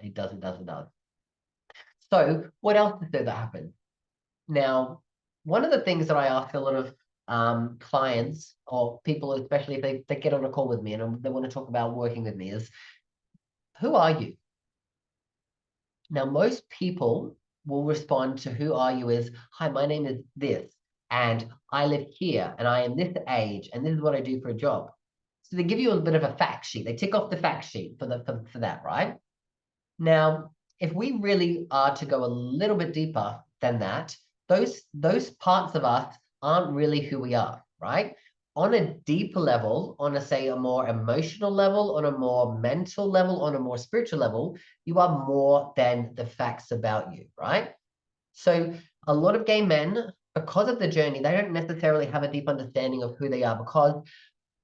[SPEAKER 1] So what else is there that happens? Now, one of the things that I ask a lot of clients, or people, especially if they get on a call with me and they want to talk about working with me, is, who are you? Now, most people will respond to who are you as, hi, my name is this, and I live here, and I am this age, and this is what I do for a job. So they give you a bit of a fact sheet. They tick off the fact sheet for that, right? Now, if we really are to go a little bit deeper than that, those parts of us aren't really who we are, right? On a deeper level, on say a more emotional level, on a more mental level, on a more spiritual level, you are more than the facts about you, right? So a lot of gay men, because of the journey, they don't necessarily have a deep understanding of who they are, because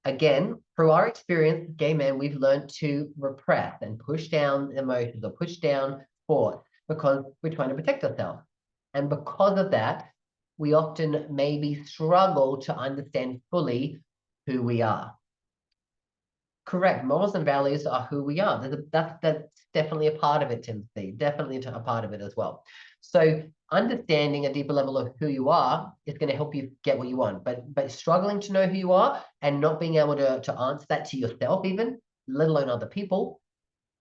[SPEAKER 1] again, through our experience, gay men, we've learned to repress and push down emotions, or push down thoughts, because we're trying to protect ourselves. And because of that, we often maybe struggle to understand fully who we are. Correct. Morals and values are who we are. That's definitely a part of it, Timothy. Definitely a part of it as well. So understanding a deeper level of who you are is going to help you get what you want. But struggling to know who you are and not being able to answer that to yourself, even, let alone other people,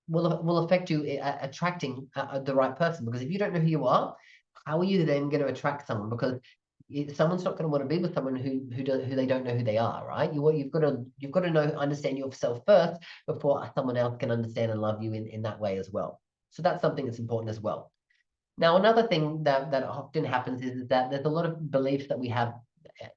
[SPEAKER 1] will affect you attracting the right person. Because if you don't know who you are, how are you then going to attract someone? Because someone's not going to want to be with someone who they don't know who they are, right? You've got to know, understand yourself first before someone else can understand and love you in that way as well. So that's something that's important as well. Now, another thing that often happens is that there's a lot of beliefs that we have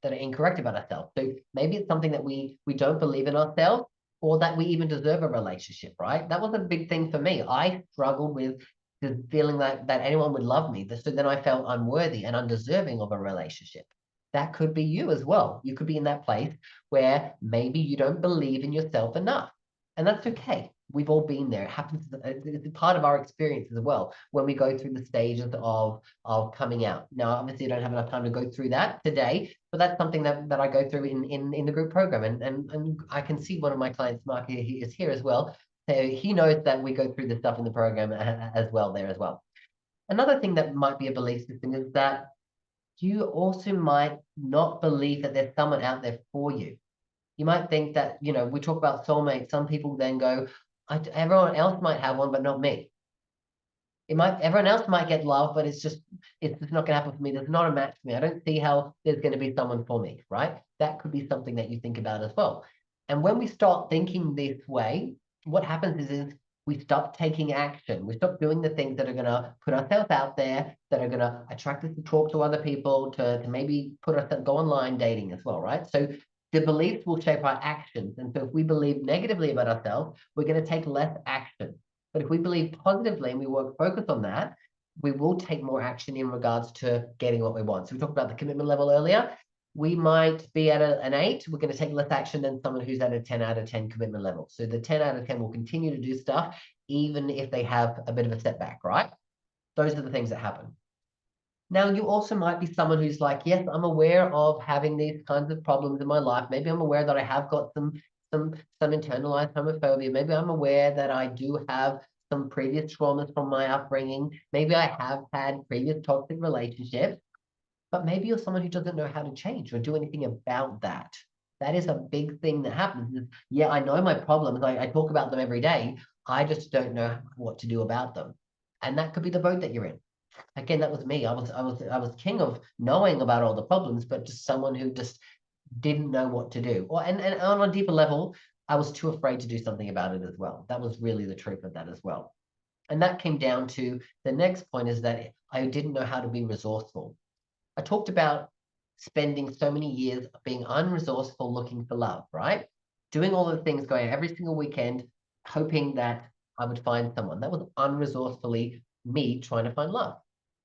[SPEAKER 1] that are incorrect about ourselves. So maybe it's something that we don't believe in ourselves, or that we even deserve a relationship, right? That was a big thing for me. I struggled with the feeling that anyone would love me. So then I felt unworthy and undeserving of a relationship. That could be you as well. You could be in that place where maybe you don't believe in yourself enough. And that's okay. We've all been there. It happens. It's part of our experience as well when we go through the stages of coming out. Now, obviously, I don't have enough time to go through that today, but that's something that I go through in the group program. And I can see one of my clients, Mark, he is here as well. So he knows that we go through the stuff in the program as well there as well. Another thing that might be a belief system is that you also might not believe that there's someone out there for you. You might think that, we talk about soulmates. Some people then go, everyone else might have one, but not me. Everyone else might get love, but it's just not going to happen for me. There's not a match for me. I don't see how there's going to be someone for me, right? That could be something that you think about as well. And when we start thinking this way, what happens is we stop taking action. We stop doing the things that are going to put ourselves out there, that are going to attract us to talk to other people, to maybe put us go online dating as well, right? So the beliefs will shape our actions. And so if we believe negatively about ourselves, we're going to take less action. But if we believe positively and we work focus on that, we will take more action in regards to getting what we want. So we talked about the commitment level earlier. We might be at an 8. We're going to take less action than someone who's at a 10 out of 10 commitment level. So the 10 out of 10 will continue to do stuff, even if they have a bit of a setback, right? Those are the things that happen. Now, you also might be someone who's like, yes, I'm aware of having these kinds of problems in my life. Maybe I'm aware that I have got some internalized homophobia. Maybe I'm aware that I do have some previous traumas from my upbringing. Maybe I have had previous toxic relationships, but maybe you're someone who doesn't know how to change or do anything about that. That is a big thing that happens. Yeah, I know my problems. I talk about them every day. I just don't know what to do about them. And that could be the boat that you're in. Again, that was me. I was king of knowing about all the problems, but just someone who just didn't know what to do. And on a deeper level, I was too afraid to do something about it as well. That was really the truth of that as well. And that came down to the next point, is that I didn't know how to be resourceful. I talked about spending so many years being unresourceful, looking for love, right? Doing all the things, going every single weekend, hoping that I would find someone. That was unresourcefully me trying to find love.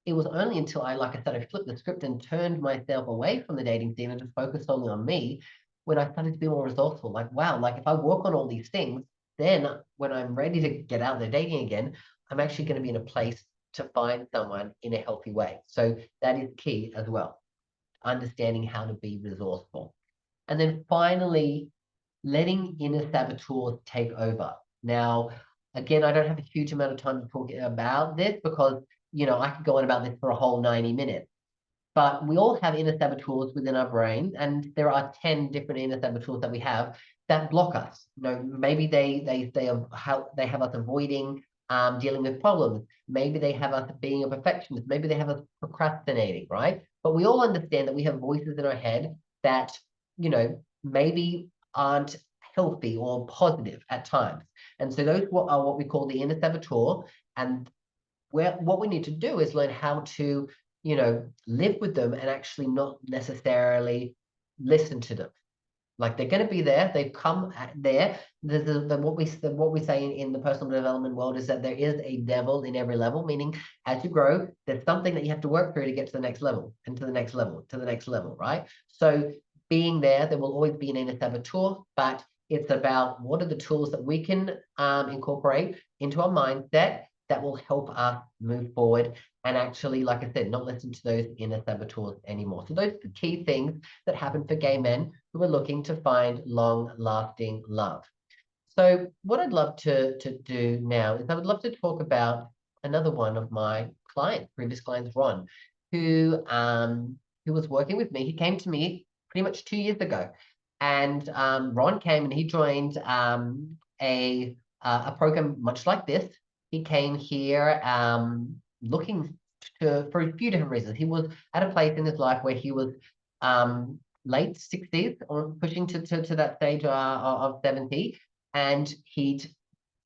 [SPEAKER 1] It was only until like I said, I flipped the script and turned myself away from the dating scene and just focused only on me when I started to be more resourceful. Like, wow, like if I work on all these things, then when I'm ready to get out there dating again, I'm actually going to be in a place to find someone in a healthy way. So that is key as well, understanding how to be resourceful. And then finally, letting inner saboteurs take over. Now, again, I don't have a huge amount of time to talk about this because, I could go on about this for a whole 90 minutes. But we all have inner saboteurs within our brain, and there are 10 different inner saboteurs that we have that block us. Maybe they have us avoiding dealing with problems. Maybe they have us being a perfectionist. Maybe they have us procrastinating, right? But we all understand that we have voices in our head that, maybe aren't healthy or positive at times. And so those are what we call the inner saboteur. And what we need to do is learn how to, live with them and actually not necessarily listen to them. Like they're going to be there. They've come there. What we say in the personal development world is that there is a devil in every level, meaning as you grow, there's something that you have to work through to get to the next level and to the next level, to the next level, right? So being there will always be an inner saboteur, but it's about what are the tools that we can incorporate into our mindset that will help us move forward and actually, like I said, not listen to those inner saboteurs anymore. So those are the key things that happen for gay men who are looking to find long-lasting love. So what I'd love to do now is I would love to talk about another one of my clients, previous clients, Ron, who was working with me. He came to me pretty much 2 years ago. And Ron came and he joined a program much like this. He came here looking for a few different reasons. He was at a place in his life where he was late 60s or pushing to that stage of 70, and he'd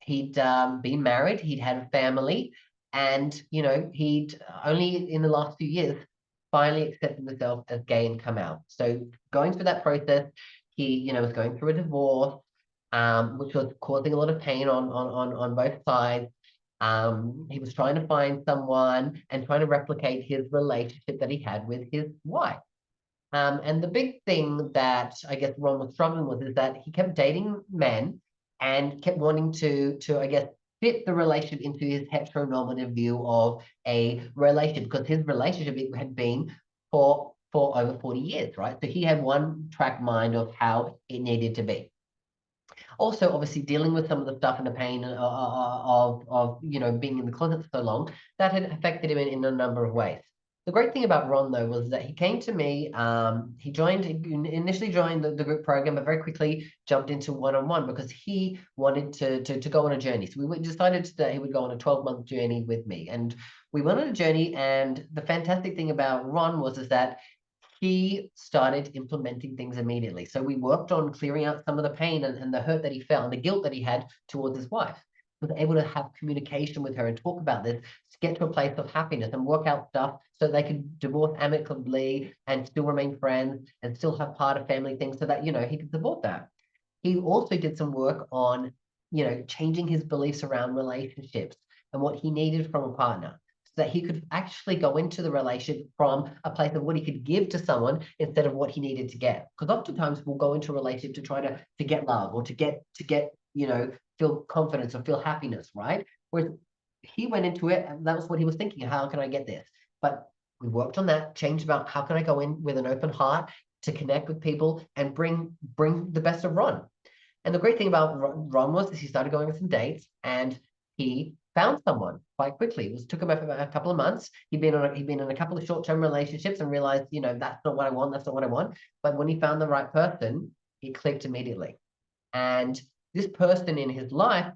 [SPEAKER 1] been married, he'd had a family, and he'd only in the last few years finally accepted himself as gay and come out. So going through that process, he was going through a divorce, which was causing a lot of pain on both sides. He was trying to find someone and trying to replicate his relationship that he had with his wife. And the big thing that I guess Ron was struggling with is that he kept dating men and kept wanting to I guess, fit the relationship into his heteronormative view of a relationship, because his relationship had been for over 40 years, right? So he had one track mind of how it needed to be. Also, obviously, dealing with some of the stuff and the pain of being in the closet for so long, that had affected him in a number of ways. The great thing about Ron, though, was that he came to me. He initially joined the group program, but very quickly jumped into one-on-one because he wanted to go on a journey. So we decided that he would go on a 12-month journey with me, and we went on a journey. And the fantastic thing about Ron was that he started implementing things immediately. So we worked on clearing out some of the pain and the hurt that he felt and the guilt that he had towards his wife. He was able to have communication with her and talk about this to get to a place of happiness and work out stuff so they could divorce amicably and still remain friends and still have part of family things so that, he could support that. He also did some work on, changing his beliefs around relationships and what he needed from a partner, so that he could actually go into the relationship from a place of what he could give to someone instead of what he needed to get. Because oftentimes we'll go into a relationship to try to get love or to get feel confidence or feel happiness, right? Whereas he went into it and that was what he was thinking, how can I get this? But we worked on that, changed about how can I go in with an open heart to connect with people and bring the best of Ron. And the great thing about Ron was he started going on some dates and he found someone quite quickly. It took him about a couple of months. He'd been in a couple of short-term relationships and realized, that's not what I want. That's not what I want. But when he found the right person, it clicked immediately. And this person in his life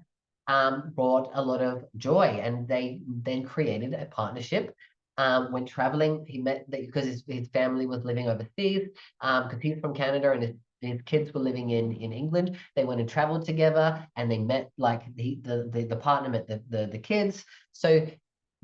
[SPEAKER 1] brought a lot of joy, and they then created a partnership. When traveling, he met because his family was living overseas, because he's from Canada and his kids were living in England. They went and traveled together, and they met, like the partner met the kids. So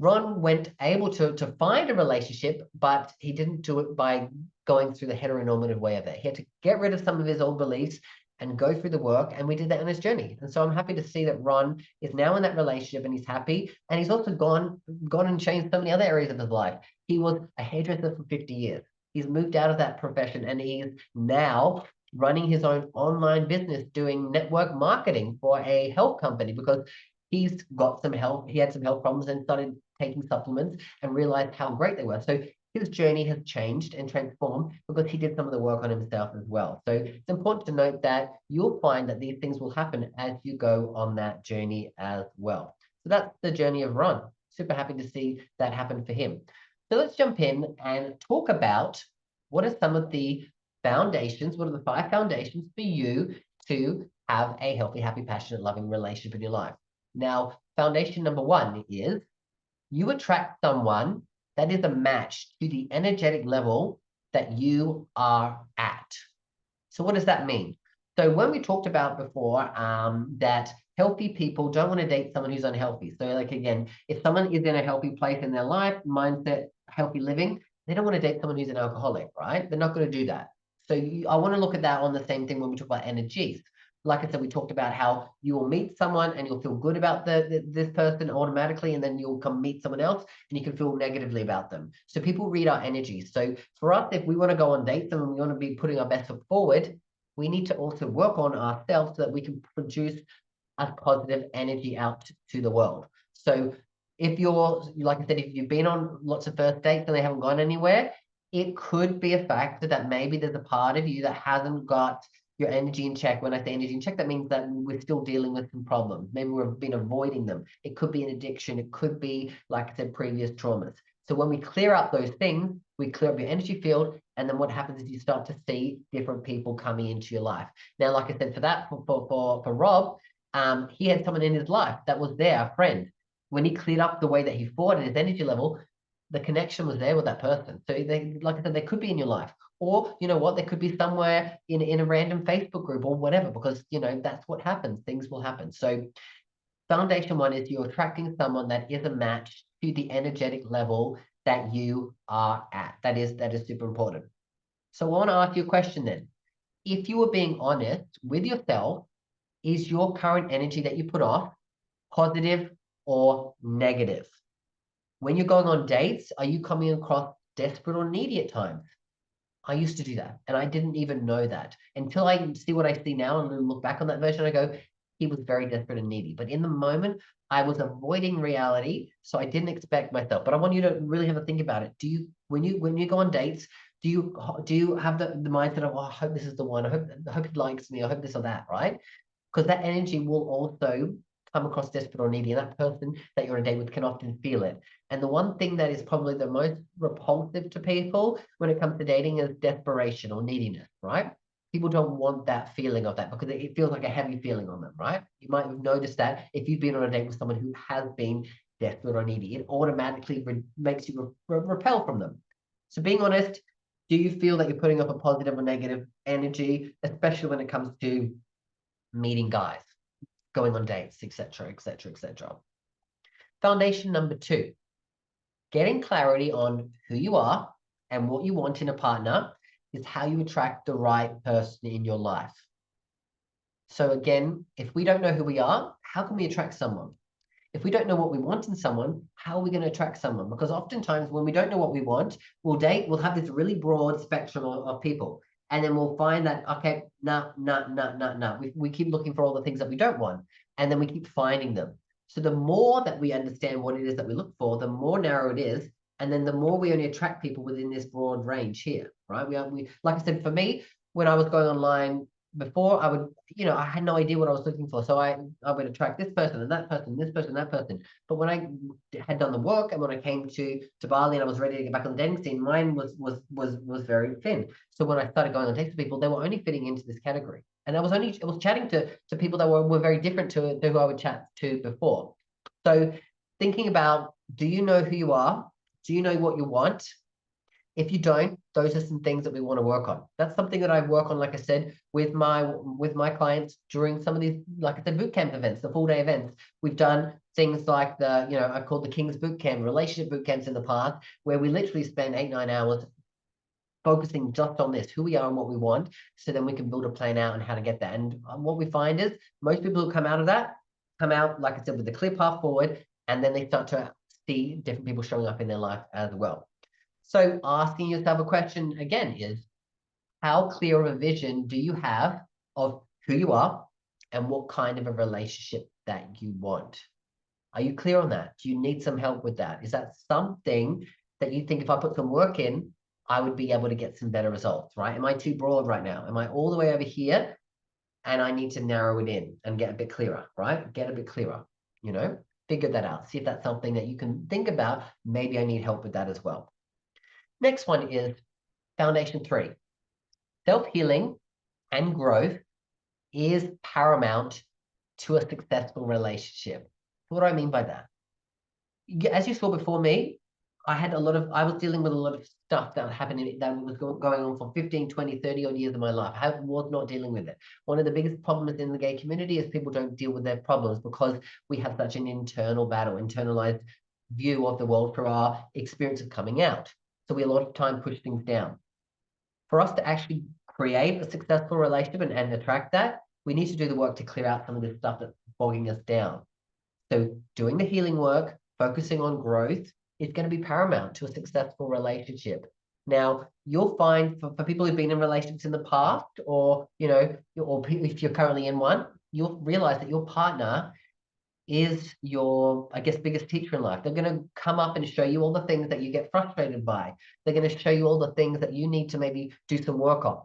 [SPEAKER 1] Ron went able to find a relationship, but he didn't do it by going through the heteronormative way of it. He had to get rid of some of his old beliefs and go through the work. And we did that on his journey. And so I'm happy to see that Ron is now in that relationship and he's happy. And he's also gone and changed so many other areas of his life. He was a hairdresser for 50 years. He's moved out of that profession and he's now running his own online business, doing network marketing for a health company because he's got some health. He had some health problems and started taking supplements and realized how great they were. So his journey has changed and transformed because he did some of the work on himself as well. So it's important to note that you'll find that these things will happen as you go on that journey as well. So that's the journey of Ron. Super happy to see that happen for him. So let's jump in and talk about what are some of the foundations, what are the 5 foundations for you to have a healthy, happy, passionate, loving relationship in your life. Now, foundation number 1 is you attract someone that is a match to the energetic level that you are at. So what does that mean? So when we talked about before that healthy people don't want to date someone who's unhealthy. So like, again, if someone is in a healthy place in their life, mindset, healthy living, they don't want to date someone who's an alcoholic, right? They're not going to do that. So I want to look at that on the same thing when we talk about energies. Like I said, we talked about how you will meet someone and you'll feel good about this person automatically, and then you'll come meet someone else and you can feel negatively about them. So people read our energies. So for us, if we want to go on dates and we want to be putting our best foot forward, we need to also work on ourselves so that we can produce a positive energy out to the world. So if you're, like I said, if you've been on lots of first dates and they haven't gone anywhere, it could be a factor that maybe there's a part of you that hasn't got your energy in check. When I say energy in check, that means that we're still dealing with some problems. Maybe we've been avoiding them. It could be an addiction. It could be, like I said, previous traumas. So when we clear up those things, we clear up your energy field, and then what happens is you start to see different people coming into your life. Now, like I said, for Rob, he had someone in his life that was there, a friend. When he cleared up the way that he thought and his energy level, the connection was there with that person. So they, like I said, they could be in your life. Or, you know what, they could be somewhere in a random Facebook group or whatever, because, you know, that's what happens. Things will happen. So foundation 1 is you're attracting someone that is a match to the energetic level that you are at. That is super important. So I want to ask you a question then. If you were being honest with yourself, is your current energy that you put off positive or negative? When you're going on dates, are you coming across desperate or needy at times? I used to do that, and I didn't even know that until I see what I see now and look back on that version. I go, he was very desperate and needy. But in the moment, I was avoiding reality, so I didn't expect myself. But I want you to really have a think about it. Do you, when you go on dates, do you have the mindset of, oh, I hope this is the one. I hope he likes me. I hope this or that, right? Because that energy will also come across desperate or needy, and that person that you're on a date with can often feel it. And the one thing that is probably the most repulsive to people when it comes to dating is desperation or neediness, right? People don't want that feeling of that because it feels like a heavy feeling on them, right? You might have noticed that if you've been on a date with someone who has been desperate or needy, it automatically makes you repel from them. So being honest, do you feel that you're putting up a positive or negative energy, especially when it comes to meeting guys, going on dates, etc., etc., etc.? Foundation number 2, getting clarity on who you are and what you want in a partner is how you attract the right person in your life. So again, if we don't know who we are, how can we attract someone? If we don't know what we want in someone, how are we going to attract someone? Because oftentimes when we don't know what we want, we'll have this really broad spectrum of people. And then we'll find that, okay, no. We keep looking for all the things that we don't want. And then we keep finding them. So the more that we understand what it is that we look for, the more narrow it is. And then the more we only attract people within this broad range here, right? We like I said, for me, when I was going online before, I would, I had no idea what I was looking for. So I would attract this person and that person, this person, that person. But when I had done the work and when I came to Bali and I was ready to get back on the dating scene, mine was very thin. So when I started going on dates with people, they were only fitting into this category. And I was chatting to people that were very different to who I would chat to before. So thinking about, do you know who you are? Do you know what you want? If you don't, those are some things that we want to work on. That's something that I work on, like I said, with my clients during some of these, like I said, boot camp events, the full day events. We've done things like I called the King's Boot Camp, relationship boot camps in the past, where we literally spend 8-9 hours focusing just on this, who we are and what we want, so then we can build a plan out and how to get that. And what we find is most people who come out of that come out, like I said, with a clear path forward, and then they start to see different people showing up in their life as well. So asking yourself a question again is, how clear of a vision do you have of who you are and what kind of a relationship that you want? Are you clear on that? Do you need some help with that? Is that something that you think if I put some work in, I would be able to get some better results, right? Am I too broad right now? Am I all the way over here and I need to narrow it in and get a bit clearer, right? Get a bit clearer, figure that out. See if that's something that you can think about. Maybe I need help with that as well. Next one is foundation 3. Self-healing and growth is paramount to a successful relationship. What do I mean by that? As you saw before me, I was dealing with a lot of stuff that happened that was going on for 15, 20, 30 odd years of my life. I was not dealing with it. One of the biggest problems in the gay community is people don't deal with their problems because we have such an internal battle, internalized view of the world for our experience of coming out. So we a lot of time push things down. For us to actually create a successful relationship and attract that, we need to do the work to clear out some of this stuff that's bogging us down. So doing the healing work, focusing on growth, is going to be paramount to a successful relationship. Now, you'll find for people who've been in relationships in the past, or if you're currently in one, you'll realize that your partner is your, I guess, biggest teacher in life. They're going to come up and show you all the things that you get frustrated by. They're going to show you all the things that you need to maybe do some work on.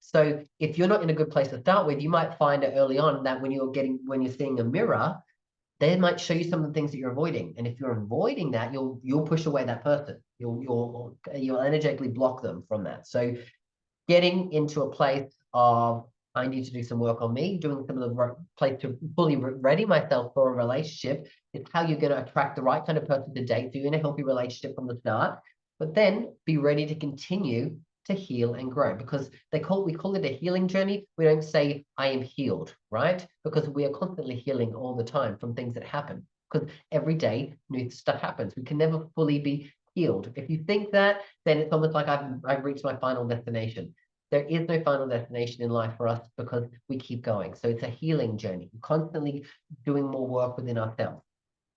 [SPEAKER 1] So if you're not in a good place to start with, you might find it early on that when you're seeing a mirror, they might show you some of the things that you're avoiding. And if you're avoiding that, you'll push away that person. You'll energetically block them from that. So getting into a place of, I need to do some work on me, doing some of the place to fully ready myself for a relationship is how you're going to attract the right kind of person to date. So you're in a healthy relationship from the start, but then be ready to continue to heal and grow, because we call it a healing journey. We don't say I am healed, right? Because we are constantly healing all the time from things that happen, because every day new stuff happens. We can never fully be healed. If you think that, then it's almost like I've reached my final destination. There is no final destination in life for us because we keep going. So it's a healing journey, constantly doing more work within ourselves.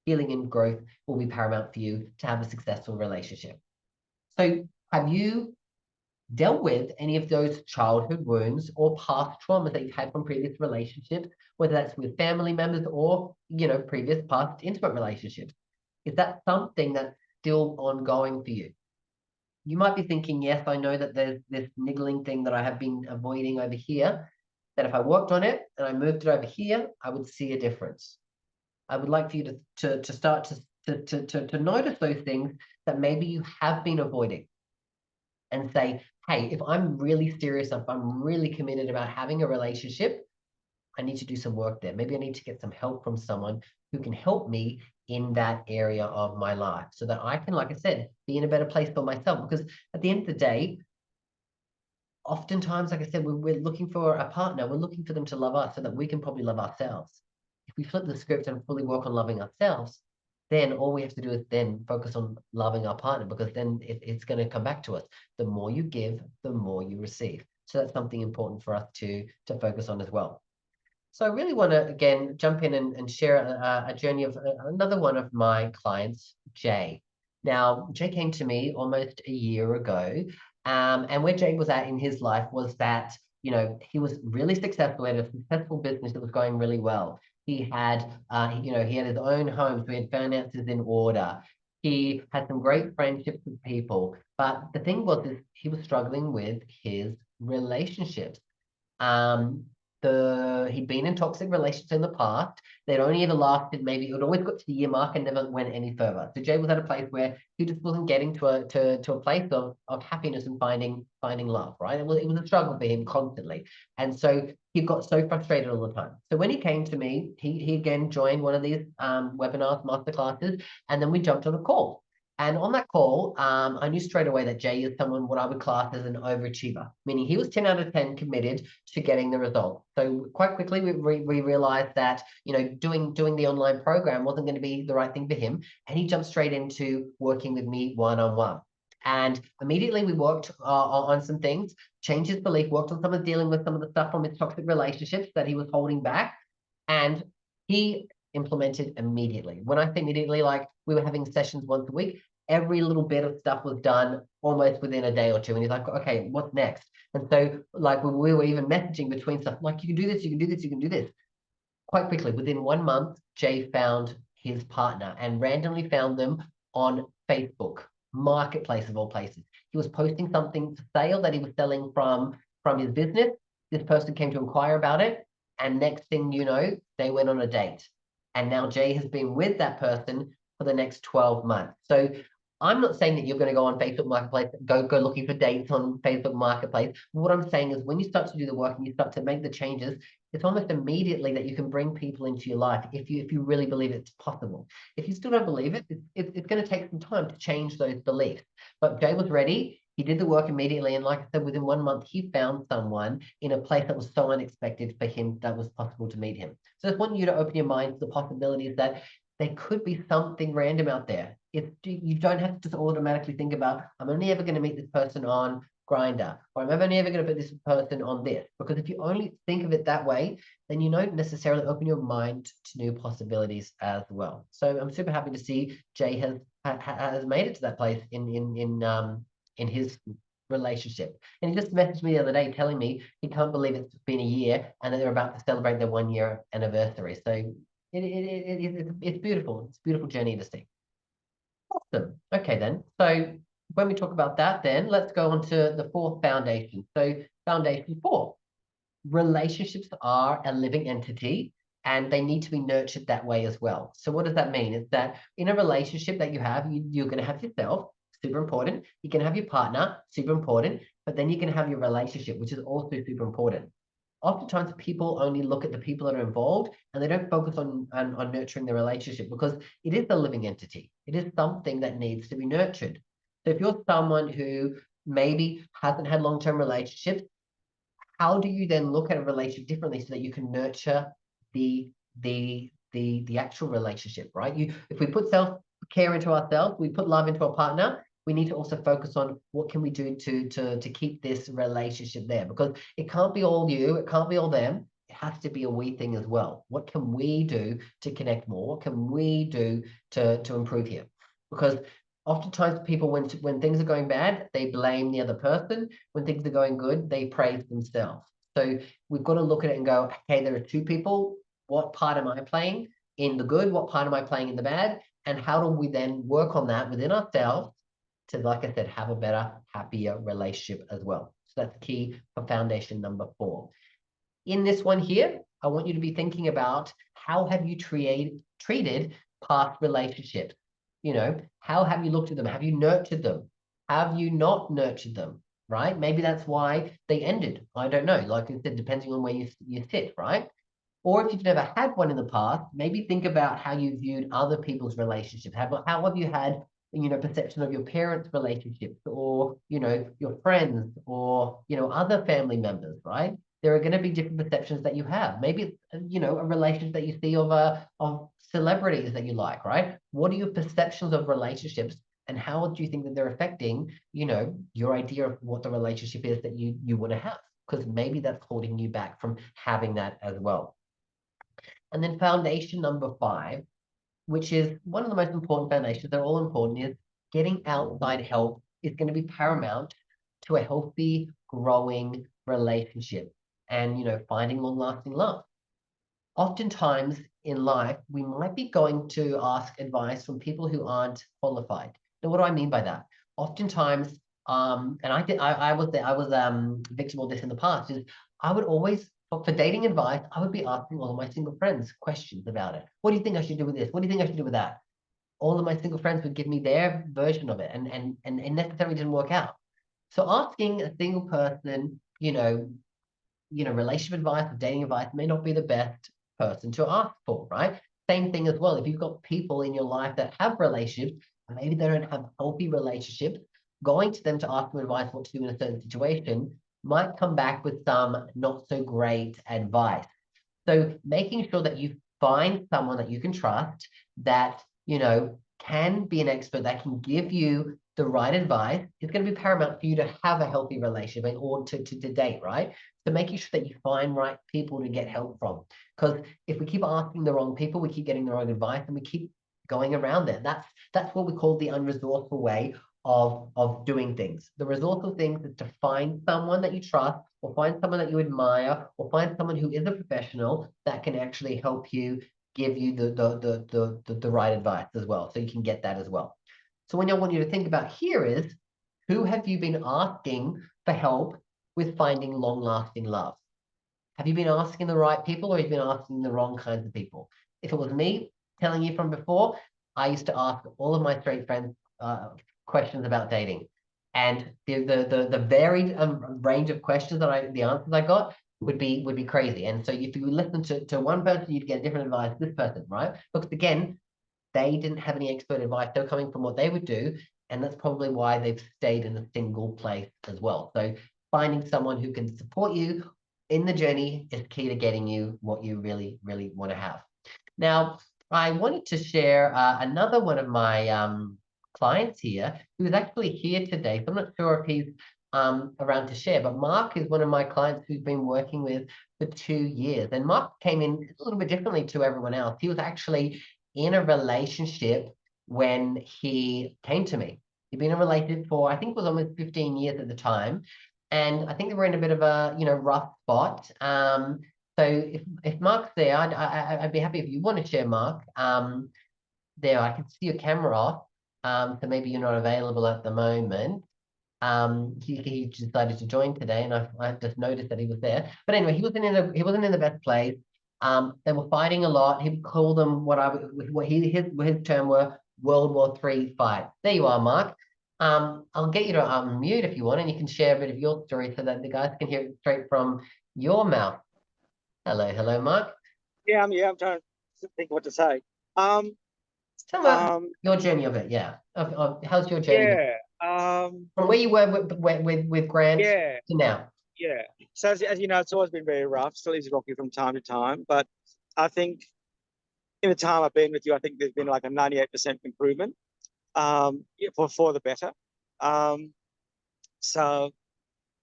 [SPEAKER 1] Healing and growth will be paramount for you to have a successful relationship. So have you dealt with any of those childhood wounds or past traumas that you've had from previous relationships, whether that's with family members or, previous past intimate relationships? Is that something that's still ongoing for you? You might be thinking, yes, I know that there's this niggling thing that I have been avoiding over here, that if I worked on it and I moved it over here, I would see a difference. I would like for you to start to notice those things that maybe you have been avoiding, and say, hey, if I'm really serious, if I'm really committed about having a relationship, I need to do some work there. Maybe I need to get some help from someone who can help me in that area of my life so that I can, like I said, be in a better place for myself. Because at the end of the day, oftentimes, like I said, we're looking for a partner. We're looking for them to love us so that we can probably love ourselves. If we flip the script and fully work on loving ourselves, then all we have to do is then focus on loving our partner, because then it's going to come back to us. The more you give, the more you receive. So that's something important for us to focus on as well. So I really want to, again, jump in and share a journey of another one of my clients, Jay. Now, Jay came to me almost a year ago, and where Jay was at in his life was that, he was really successful at a successful business that was going really well. He had, he had his own home, so he had finances in order. He had some great friendships with people, but the thing was, is he was struggling with his relationships. Um, he'd been in toxic relationships in the past. They'd only ever lasted, maybe it would always got to the year mark and never went any further. So Jay was at a place where he just wasn't getting to a place of happiness and finding love, right? It was a struggle for him constantly. And so he got so frustrated all the time. So when he came to me, he again joined one of these webinars, masterclasses, and then we jumped on a call. And on that call, I knew straight away that Jay is someone what I would class as an overachiever, meaning he was 10 out of 10 committed to getting the result. So quite quickly, we realized that, doing the online program wasn't going to be the right thing for him. And he jumped straight into working with me one-on-one. And immediately we worked on some things, changed his belief, worked on some of dealing with some of the stuff from his toxic relationships that he was holding back. And he implemented immediately. When I say immediately, like we were having sessions once a week, every little bit of stuff was done almost within a day or two. And he's like, okay, what's next? And so like we were even messaging between stuff, like you can do this, you can do this, you can do this. Quite quickly, within 1 month, Jay found his partner and randomly found them on Facebook, marketplace of all places. He was posting something for sale that he was selling from his business. This person came to inquire about it. And next thing you know, they went on a date. And now Jay has been with that person for the next 12 months. So I'm not saying that you're going to go on Facebook Marketplace, go looking for dates on Facebook Marketplace. What I'm saying is when you start to do the work and you start to make the changes, it's almost immediately that you can bring people into your life if you really believe it's possible. If you still don't believe it, it's going to take some time to change those beliefs. But Jay was ready. He did the work immediately. And like I said, within 1 month, he found someone in a place that was so unexpected for him that was possible to meet him. So I just want you to open your mind to the possibilities that there could be something random out there. You don't have to just automatically think about, I'm only ever going to meet this person on Grinder, or I'm only ever going to put this person on this. Because if you only think of it that way, then you don't necessarily open your mind to new possibilities as well. So I'm super happy to see Jay has made it to that place in his relationship. And he just messaged me the other day telling me he can't believe it's been a year and that they're about to celebrate their 1 year anniversary. So it's beautiful. It's a beautiful journey to see. Awesome. Okay, then. So when we talk about that, then let's go on to the fourth foundation. So foundation 4, relationships are a living entity and they need to be nurtured that way as well. So what does that mean? It's that in a relationship that you have, you're going to have yourself, super important. You can have your partner, super important. But then you can have your relationship, which is also super important. Oftentimes people only look at the people that are involved and they don't focus on nurturing the relationship because it is a living entity. It is something that needs to be nurtured. So if you're someone who maybe hasn't had long-term relationships, how do you then look at a relationship differently so that you can nurture the actual relationship, right? If we put self-care into ourselves, we put love into our partner, we need to also focus on what can we do to keep this relationship there, because it can't be all you, it can't be all them. It has to be a we thing as well. What can we do to connect more? What can we do to improve here? Because oftentimes people, when things are going bad, they blame the other person. When things are going good, they praise themselves. So we've got to look at it and go, okay, there are two people. What part am I playing in the good? What part am I playing in the bad? And how do we then work on that within ourselves to, like I said, have a better, happier relationship as well? So that's key for foundation number 4. In this one here, I want you to be thinking about how have you treated past relationships? You know, how have you looked at them? Have you nurtured them? Have you not nurtured them? Right? Maybe that's why they ended. I don't know. Like I said, depending on where you sit, right? Or if you've never had one in the past, maybe think about how you viewed other people's relationships. How have you had, perception of your parents' relationships, or, your friends, or, other family members, right? There are going to be different perceptions that you have. Maybe, a relationship that you see of celebrities that you like, right? What are your perceptions of relationships, and how do you think that they're affecting, your idea of what the relationship is that you want to have? Because maybe that's holding you back from having that as well. And then foundation number 5, which is one of the most important foundations, they're all important, is getting outside help is going to be paramount to a healthy, growing relationship and, finding long-lasting love. Oftentimes in life, we might be going to ask advice from people who aren't qualified. Now, what do I mean by that? Oftentimes, and I was victim of this in the past, is I would always, for dating advice, I would be asking all of my single friends questions about it. What do you think I should do with this? What do you think I should do with that? All of my single friends would give me their version of it, and it necessarily didn't work out. So asking a single person, relationship advice or dating advice may not be the best person to ask for, right? Same thing as well. If you've got people in your life that have relationships, and maybe they don't have healthy relationships, going to them to ask them advice what to do in a certain situation might come back with some not so great advice. So making sure that you find someone that you can trust that, can be an expert that can give you the right advice is going to be paramount for you to have a healthy relationship or to date, right? So making sure that you find right people to get help from. Because if we keep asking the wrong people, we keep getting the wrong advice, and we keep going around there. That's what we call the unresourceful way of doing things. The resourceful things is to find someone that you trust, or find someone that you admire, or find someone who is a professional that can actually help you, give you the right advice as well, so you can get that as well. So what I want you to think about here is, who have you been asking for help with finding long-lasting love? Have you been asking the right people, or have you been asking the wrong kinds of people? If it was me telling you from before, I used to ask all of my straight friends questions about dating. And the varied range of questions the answers I got would be crazy. And so if you listen to one person, you'd get different advice, this person, right? Because again, they didn't have any expert advice. They were coming from what they would do. And that's probably why they've stayed in a single place as well. So finding someone who can support you in the journey is key to getting you what you really, really want to have. Now, I wanted to share another one of my clients here who is actually here today. So I'm not sure if he's around to share, but Mark is one of my clients who's been working with for 2 years. And Mark came in a little bit differently to everyone else. He was actually in a relationship when he came to me. He'd been in a relationship for, I think it was almost 15 years at the time. And I think they were in a bit of a, rough spot. So if Mark's there, I'd be happy if you want to share, Mark. There, I can see your camera off. So maybe you're not available at the moment. He decided to join today, and I just noticed that he was there. But anyway, he wasn't in the best place. They were fighting a lot. He called them what his term were World War III fight. There you are, Mark. I'll get you to unmute if you want, and you can share a bit of your story so that the guys can hear it straight from your mouth. Hello, Mark.
[SPEAKER 3] Yeah, I'm trying to think what to say.
[SPEAKER 1] Tell me about your journey of it. Yeah, how's your journey
[SPEAKER 3] yeah,
[SPEAKER 1] from where you were with Grant
[SPEAKER 3] yeah,
[SPEAKER 1] to now?
[SPEAKER 3] yeah. So as you know, it's always been very rough. Still is rocky from time to time, but I think in the time I've been with you, I think there's been like a 98% improvement, yeah, for the better. So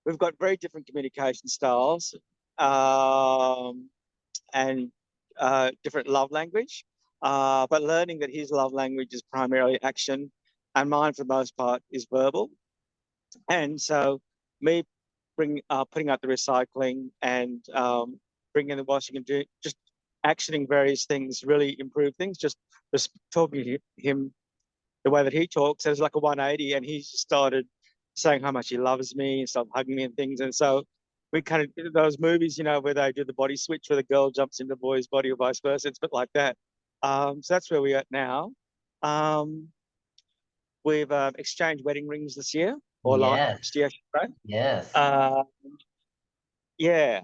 [SPEAKER 3] we've got very different communication styles, and different love language. But learning that his love language is primarily action, and mine for the most part is verbal. And so me putting out the recycling and bringing in the washing and doing just actioning various things really improve things. Just talking to him the way that he talks, there's like a 180, and he started saying how much he loves me and started hugging me and things. And so we kind of those movies, where they do the body switch, where the girl jumps into the boy's body or vice versa. It's a bit like that. So that's where we're at now. Um, we've exchanged wedding rings this year or
[SPEAKER 1] Yes,
[SPEAKER 3] last year, right?
[SPEAKER 1] yes.
[SPEAKER 3] Uh, yeah.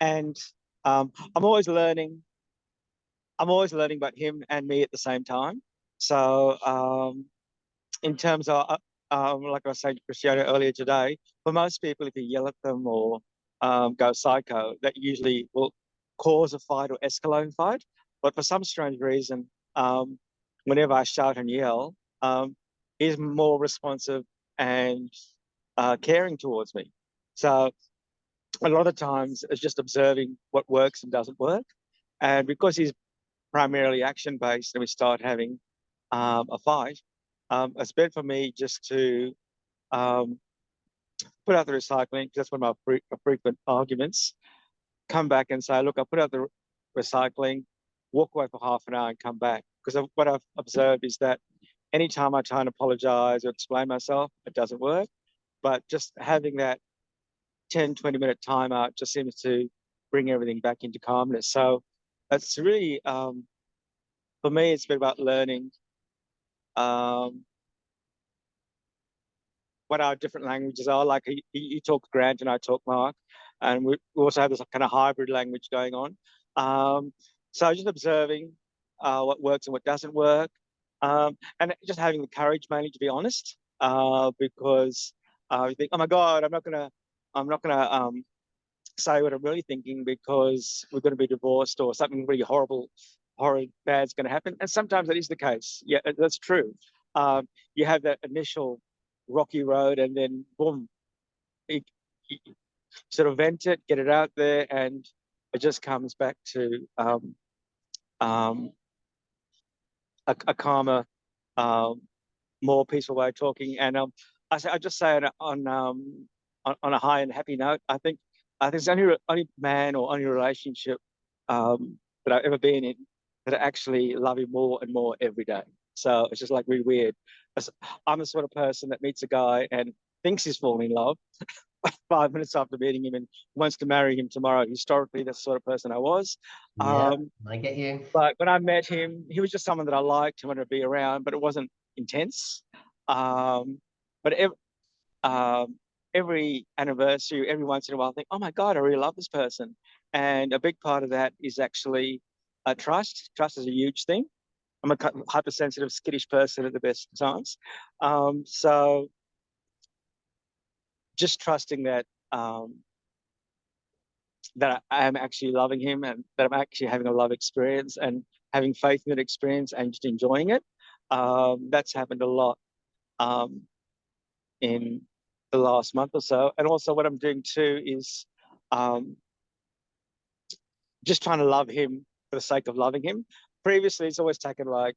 [SPEAKER 3] And I'm always learning. I'm always learning about him and me at the same time. So in terms of, like I was saying to Christiano earlier today, for most people, if you yell at them or go psycho, that usually will cause a fight or escalate a fight. But for some strange reason, whenever I shout and yell, he's more responsive and caring towards me. So a lot of times it's just observing what works and doesn't work. And because he's primarily action based and we start having a fight, it's better for me just to um, put out the recycling, because that's one of my frequent arguments. Come back and say, look, I put out the recycling, walk away for half an hour and come back. Because what I've observed is that anytime I try and apologize or explain myself, it doesn't work. But just having that 10, 20-minute timeout just seems to bring everything back into calmness. So it's really, for me, it's been about learning um, what our different languages are. Like he talks Grant and I talk Mark, and we also have this kind of hybrid language going on. So just observing what works and what doesn't work, and just having the courage mainly to be honest, because you think, oh my God, I'm not gonna say what I'm really thinking because we're going to be divorced or something really horrible horrid bad's going to happen. And sometimes that is the case. Yeah, that's true. You have that initial rocky road, and then boom, you sort of vent it, get it out there, and it just comes back to um, a calmer, um, more peaceful way of talking. And I just say on a high and happy note, I think it's only man or only relationship that I've ever been in that I actually love him more and more every day. So it's just like really weird. I'm the sort of person that meets a guy and thinks he's falling in love 5 minutes after meeting him and wants to marry him tomorrow. Historically, that's the sort of person I was.
[SPEAKER 1] Yeah, I get you.
[SPEAKER 3] But when I met him, he was just someone that I liked and wanted to be around, but it wasn't intense. But every anniversary, every once in a while, I think, oh my God, I really love this person. And a big part of that is actually trust. Trust is a huge thing. I'm a hypersensitive, skittish person at the best times. So just trusting that I am actually loving him and that I'm actually having a love experience and having faith in that experience and just enjoying it. That's happened a lot in the last month or so. And also what I'm doing too is um, just trying to love him for the sake of loving him. Previously, it's always taken like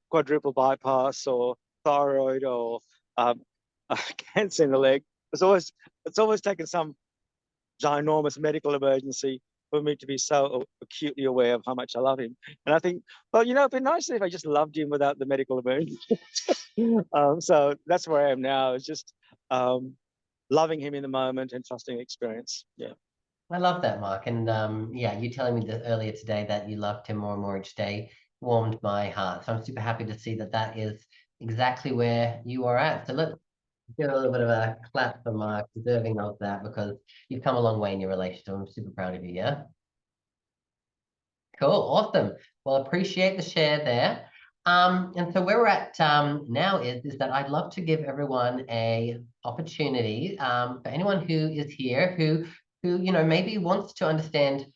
[SPEAKER 3] quadruple bypass or thyroid or um, cancer in the leg. It's always taken some ginormous medical emergency for me to be so acutely aware of how much I love him. And I think, well, it'd be nice if I just loved him without the medical emergency. So that's where I am now. It's just loving him in the moment and trusting the experience. Yeah.
[SPEAKER 1] I love that, Mark. And yeah, you telling me this earlier today that you loved him more and more each day warmed my heart. So I'm super happy to see that that is exactly where you are at. So let's give a little bit of a clap for Mark, deserving of that, because you've come a long way in your relationship. I'm super proud of you, yeah? Cool, awesome. Well, appreciate the share there. And so where we're at now is that I'd love to give everyone a opportunity for anyone who is here who maybe wants to understand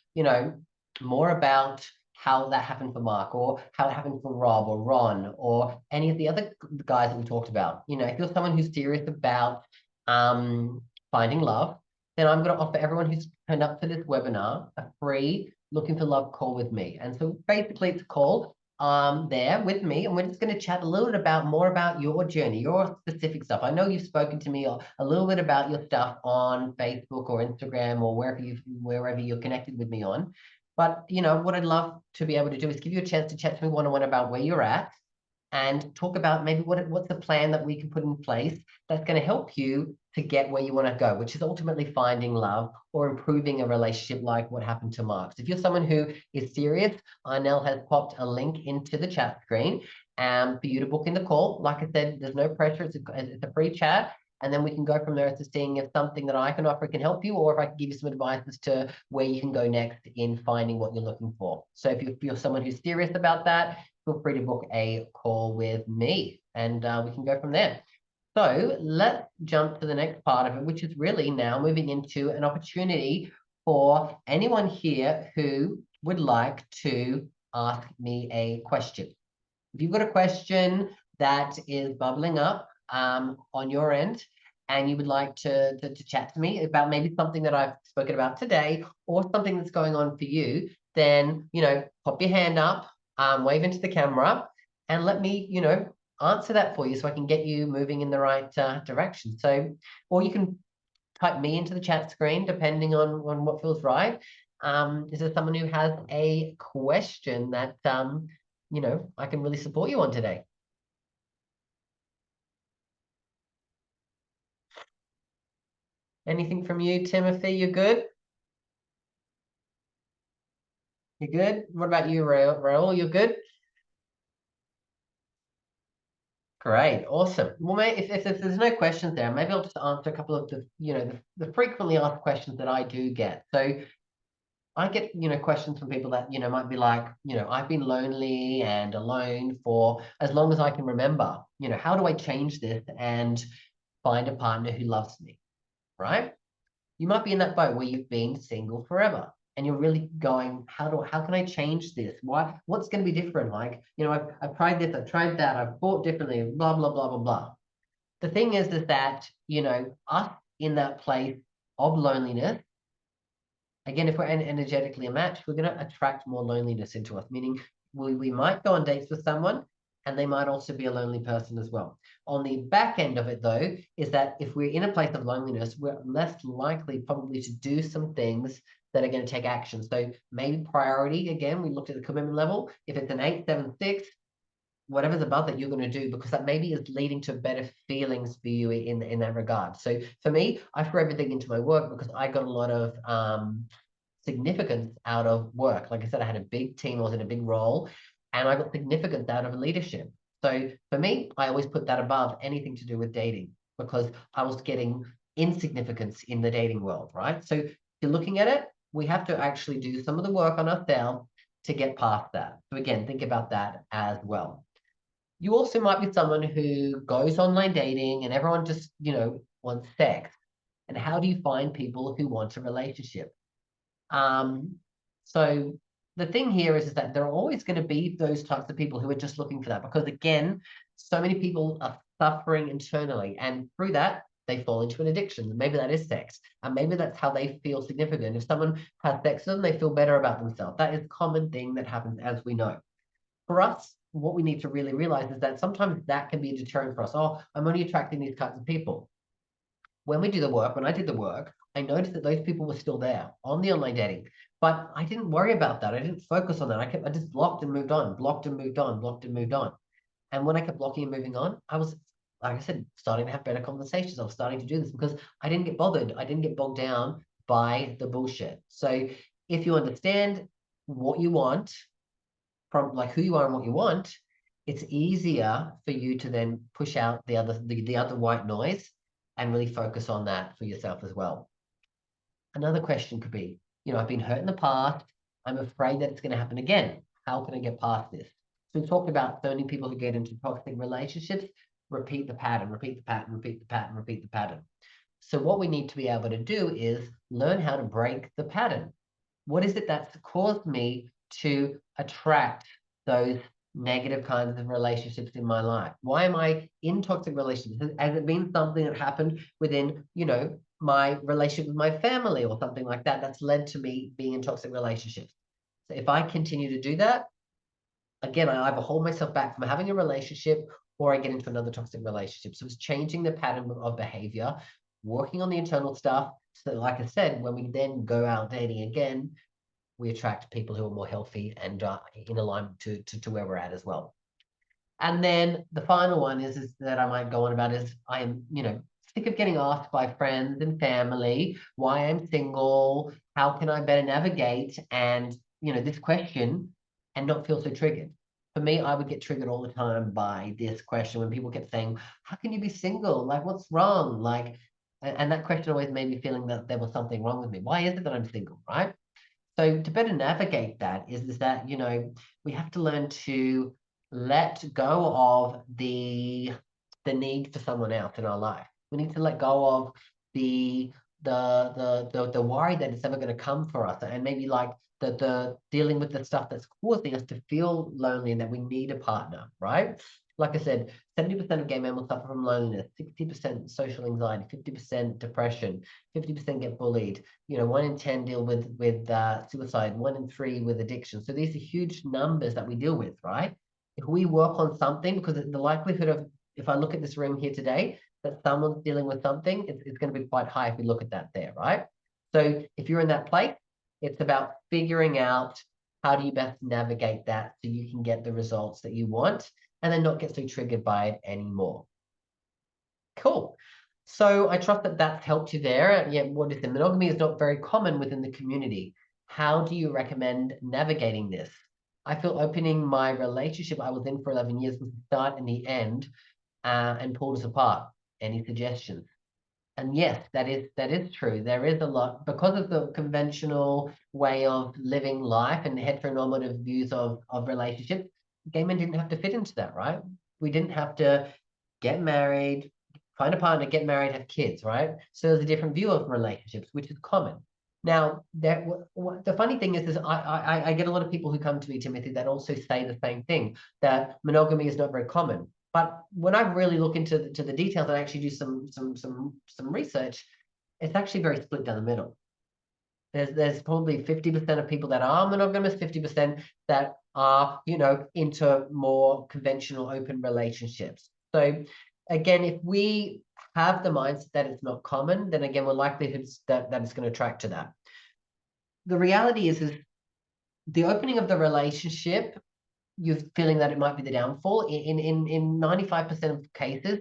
[SPEAKER 1] more about how that happened for Mark, or how it happened for Rob or Ron or any of the other guys that we talked about. If you're someone who's serious about finding love, then I'm going to offer everyone who's turned up to this webinar a free Looking for Love call with me. And so basically it's a call there with me, and we're just going to chat a little bit more about your journey, your specific stuff. I know you've spoken to me a little bit about your stuff on Facebook or Instagram or wherever you're connected with me on. But what I'd love to be able to do is give you a chance to chat to me one-on-one about where you're at, and talk about maybe what's the plan that we can put in place that's going to help you to get where you want to go, which is ultimately finding love or improving a relationship like what happened to Mark. So if you're someone who is serious, Arnell has popped a link into the chat screen for you to book in the call. Like I said, there's no pressure. It's a free chat. And then we can go from there to seeing if something that I can offer can help you, or if I can give you some advice as to where you can go next in finding what you're looking for. So if you're someone who's serious about that, feel free to book a call with me, and we can go from there. So let's jump to the next part of it, which is really now moving into an opportunity for anyone here who would like to ask me a question. If you've got a question that is bubbling up on your end, and you would like to chat to me about maybe something that I've spoken about today, or something that's going on for you, then pop your hand up, wave into the camera, and let me answer that for you, so I can get you moving in the right direction. So, or you can type me into the chat screen, depending on what feels right. Is there someone who has a question that I can really support you on today? Anything from you, Timothy? You good? You good? What about you, Raul? You good? Great, awesome. Well, mate, if there's no questions there, maybe I'll just answer a couple of the frequently asked questions that I do get. So I get questions from people that might be like, I've been lonely and alone for as long as I can remember. How do I change this and find a partner who loves me? Right? You might be in that boat where you've been single forever. and you're really going, how can I change this? What's going to be different? Like, I've tried this, I've tried that, I've thought differently, blah, blah, blah, blah, blah. The thing is that, us in that place of loneliness, again, if we're energetically a match, we're going to attract more loneliness into us, meaning we might go on dates with someone and they might also be a lonely person as well. On the back end of it, though, is that if we're in a place of loneliness, we're less likely probably to do some things that are going to take action. So maybe priority, again, we looked at the commitment level. If it's an 8, 7, 6, whatever's above that, you're going to do, because that maybe is leading to better feelings for you in that regard. So for me, I threw everything into my work because I got a lot of significance out of work. Like I said, I had a big team, I was in a big role, and I got significance out of leadership. So for me, I always put that above anything to do with dating, because I was getting insignificance in the dating world, right? So if you're looking at it, we have to actually do some of the work on ourselves to get past that. So again, think about that as well. You also might be someone who goes online dating and everyone just, wants sex. And how do you find people who want a relationship? So the thing here is that there are always going to be those types of people who are just looking for that, because again, so many people are suffering internally, and through that, they fall into an addiction. Maybe that is sex, and maybe that's how they feel significant. If someone has sex with them, they feel better about themselves. That is a common thing that happens, as we know. For us, what we need to really realize is that sometimes that can be a deterrent for us. Oh, I'm only attracting these kinds of people. When I did the work, I noticed that those people were still there on the online dating, but I didn't worry about that. I didn't focus on that. I just blocked and moved on, blocked and moved on, blocked and moved on. And when I kept blocking and moving on, I was, like I said, starting to have better conversations. I was starting to do this because I didn't get bothered. I didn't get bogged down by the bullshit. So if you understand what you want, from like who you are and what you want, it's easier for you to then push out the other white noise and really focus on that for yourself as well. Another question could be, I've been hurt in the past. I'm afraid that it's going to happen again. How can I get past this? So we talked about so many people who get into toxic relationships, repeat the pattern, repeat the pattern, repeat the pattern, repeat the pattern. So what we need to be able to do is learn how to break the pattern. What is it that's caused me to attract those negative kinds of relationships in my life? Why am I in toxic relationships? Has it been something that happened within, my relationship with my family or something like that that's led to me being in toxic relationships? So if I continue to do that, again, I either hold myself back from having a relationship or I get into another toxic relationship. So it's changing the pattern of behavior, working on the internal stuff, so that, like I said, when we then go out dating again, we attract people who are more healthy and in alignment to where we're at as well. And then the final one is that I might go on about is I am, sick of getting asked by friends and family why I'm single, how can I better navigate, and, this question, and not feel so triggered. For me, I would get triggered all the time by this question when people kept saying, how can you be single? Like, what's wrong? Like, and that question always made me feeling that there was something wrong with me. Why is it that I'm single, right? So to better navigate that is that, we have to learn to let go of the need for someone else in our life. We need to let go of the worry that it's ever going to come for us, and maybe like the dealing with the stuff that's causing us to feel lonely and that we need a partner, right? Like I said, 70% of gay men will suffer from loneliness, 60% social anxiety, 50% depression, 50% get bullied. 1 in 10 deal with suicide, 1 in 3 with addiction. So these are huge numbers that we deal with, right? If we work on something, because the likelihood of, if I look at this room here today, that someone's dealing with something, it's going to be quite high if we look at that there, right? So if you're in that place, it's about figuring out how do you best navigate that so you can get the results that you want and then not get so triggered by it anymore. Cool. So I trust that that's helped you there. And yeah, what is it? Monogamy is not very common within the community. How do you recommend navigating this? I feel opening my relationship I was in for 11 years was the start and the end, and pulled us apart. Any suggestions? And yes, that is true. There is a lot, because of the conventional way of living life and heteronormative views of relationships. Gay men didn't have to fit into that, right? We didn't have to get married, find a partner, get married, have kids, right? So there's a different view of relationships, which is common. Now, the funny thing is I get a lot of people who come to me, Timothy, that also say the same thing, that monogamy is not very common. But when I really look into the details and actually do some research, it's actually very split down the middle. There's probably 50% of people that are monogamous, 50% that are, you know, into more conventional open relationships. So again, if we have the mindset that it's not common, then again, we're likely that it's going to track to that. The reality is the opening of the relationship, you're feeling that it might be the downfall. In 95% of cases,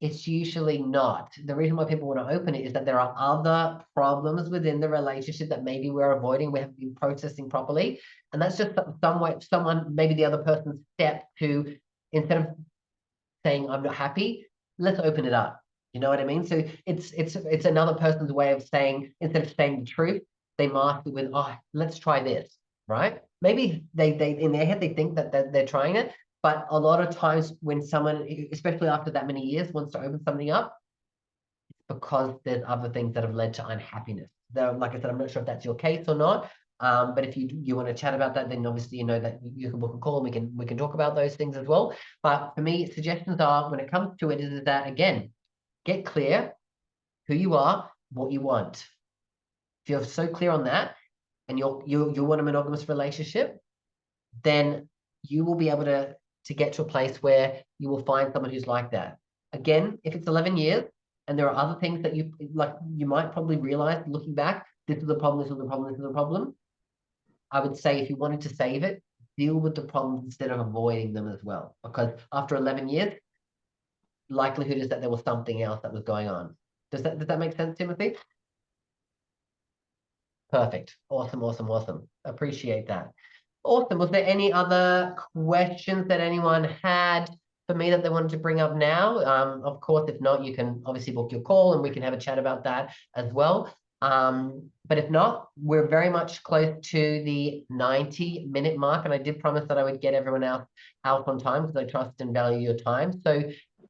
[SPEAKER 1] it's usually not. The reason why people want to open it is that there are other problems within the relationship that maybe we're avoiding, we haven't been processing properly. And that's just someone, maybe the other person's step to, instead of saying, I'm not happy, let's open it up. You know what I mean? So it's another person's way of saying, instead of saying the truth, they mask it with, oh, let's try this, right? Maybe they in their head, they think that they're trying it. But a lot of times when someone, especially after that many years, wants to open something up, it's because there's other things that have led to unhappiness. Though, like I said, I'm not sure if that's your case or not. But if you want to chat about that, then obviously you know that you can book a call and we can talk about those things as well. But for me, suggestions are, when it comes to it, is that, again, get clear who you are, what you want. If you're so clear on that, and you want a monogamous relationship, then you will be able to get to a place where you will find someone who's like that. Again, if it's 11 years and there are other things that you might probably realize looking back, this is the problem, this is the problem, this is the problem. I would say if you wanted to save it, deal with the problems instead of avoiding them as well. Because after 11 years, likelihood is that there was something else that was going on. Does that make sense, Timothy? Perfect. Awesome. Appreciate that. Awesome. Was there any other questions that anyone had for me that they wanted to bring up now? Of course, if not, you can obviously book your call and we can have a chat about that as well. But if not, we're very much close to the 90-minute mark, and I did promise that I would get everyone else out on time because I trust and value your time. So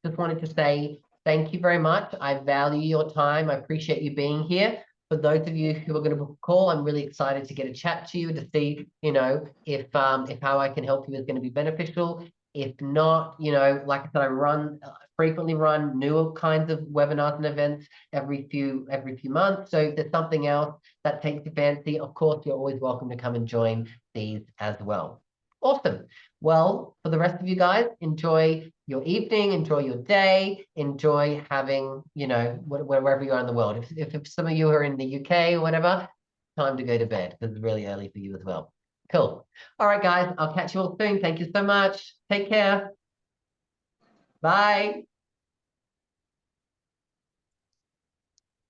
[SPEAKER 1] just wanted to say thank you very much. I value your time. I appreciate you being here. For those of you who are going to book a call, I'm really excited to get a chat to you to see, you know, if how I can help you is going to be beneficial. If not, you know, like I said, I frequently run newer kinds of webinars and events every few months. So if there's something else that takes your fancy, of course, you're always welcome to come and join these as well. Awesome. Well, for the rest of you guys, enjoy your evening, enjoy your day, enjoy having, you know, wherever you are in the world. If some of you are in the UK or whatever, time to go to bed because it's really early for you as well. Cool. All right, guys, I'll catch you all soon. Thank you so much. Take care. Bye.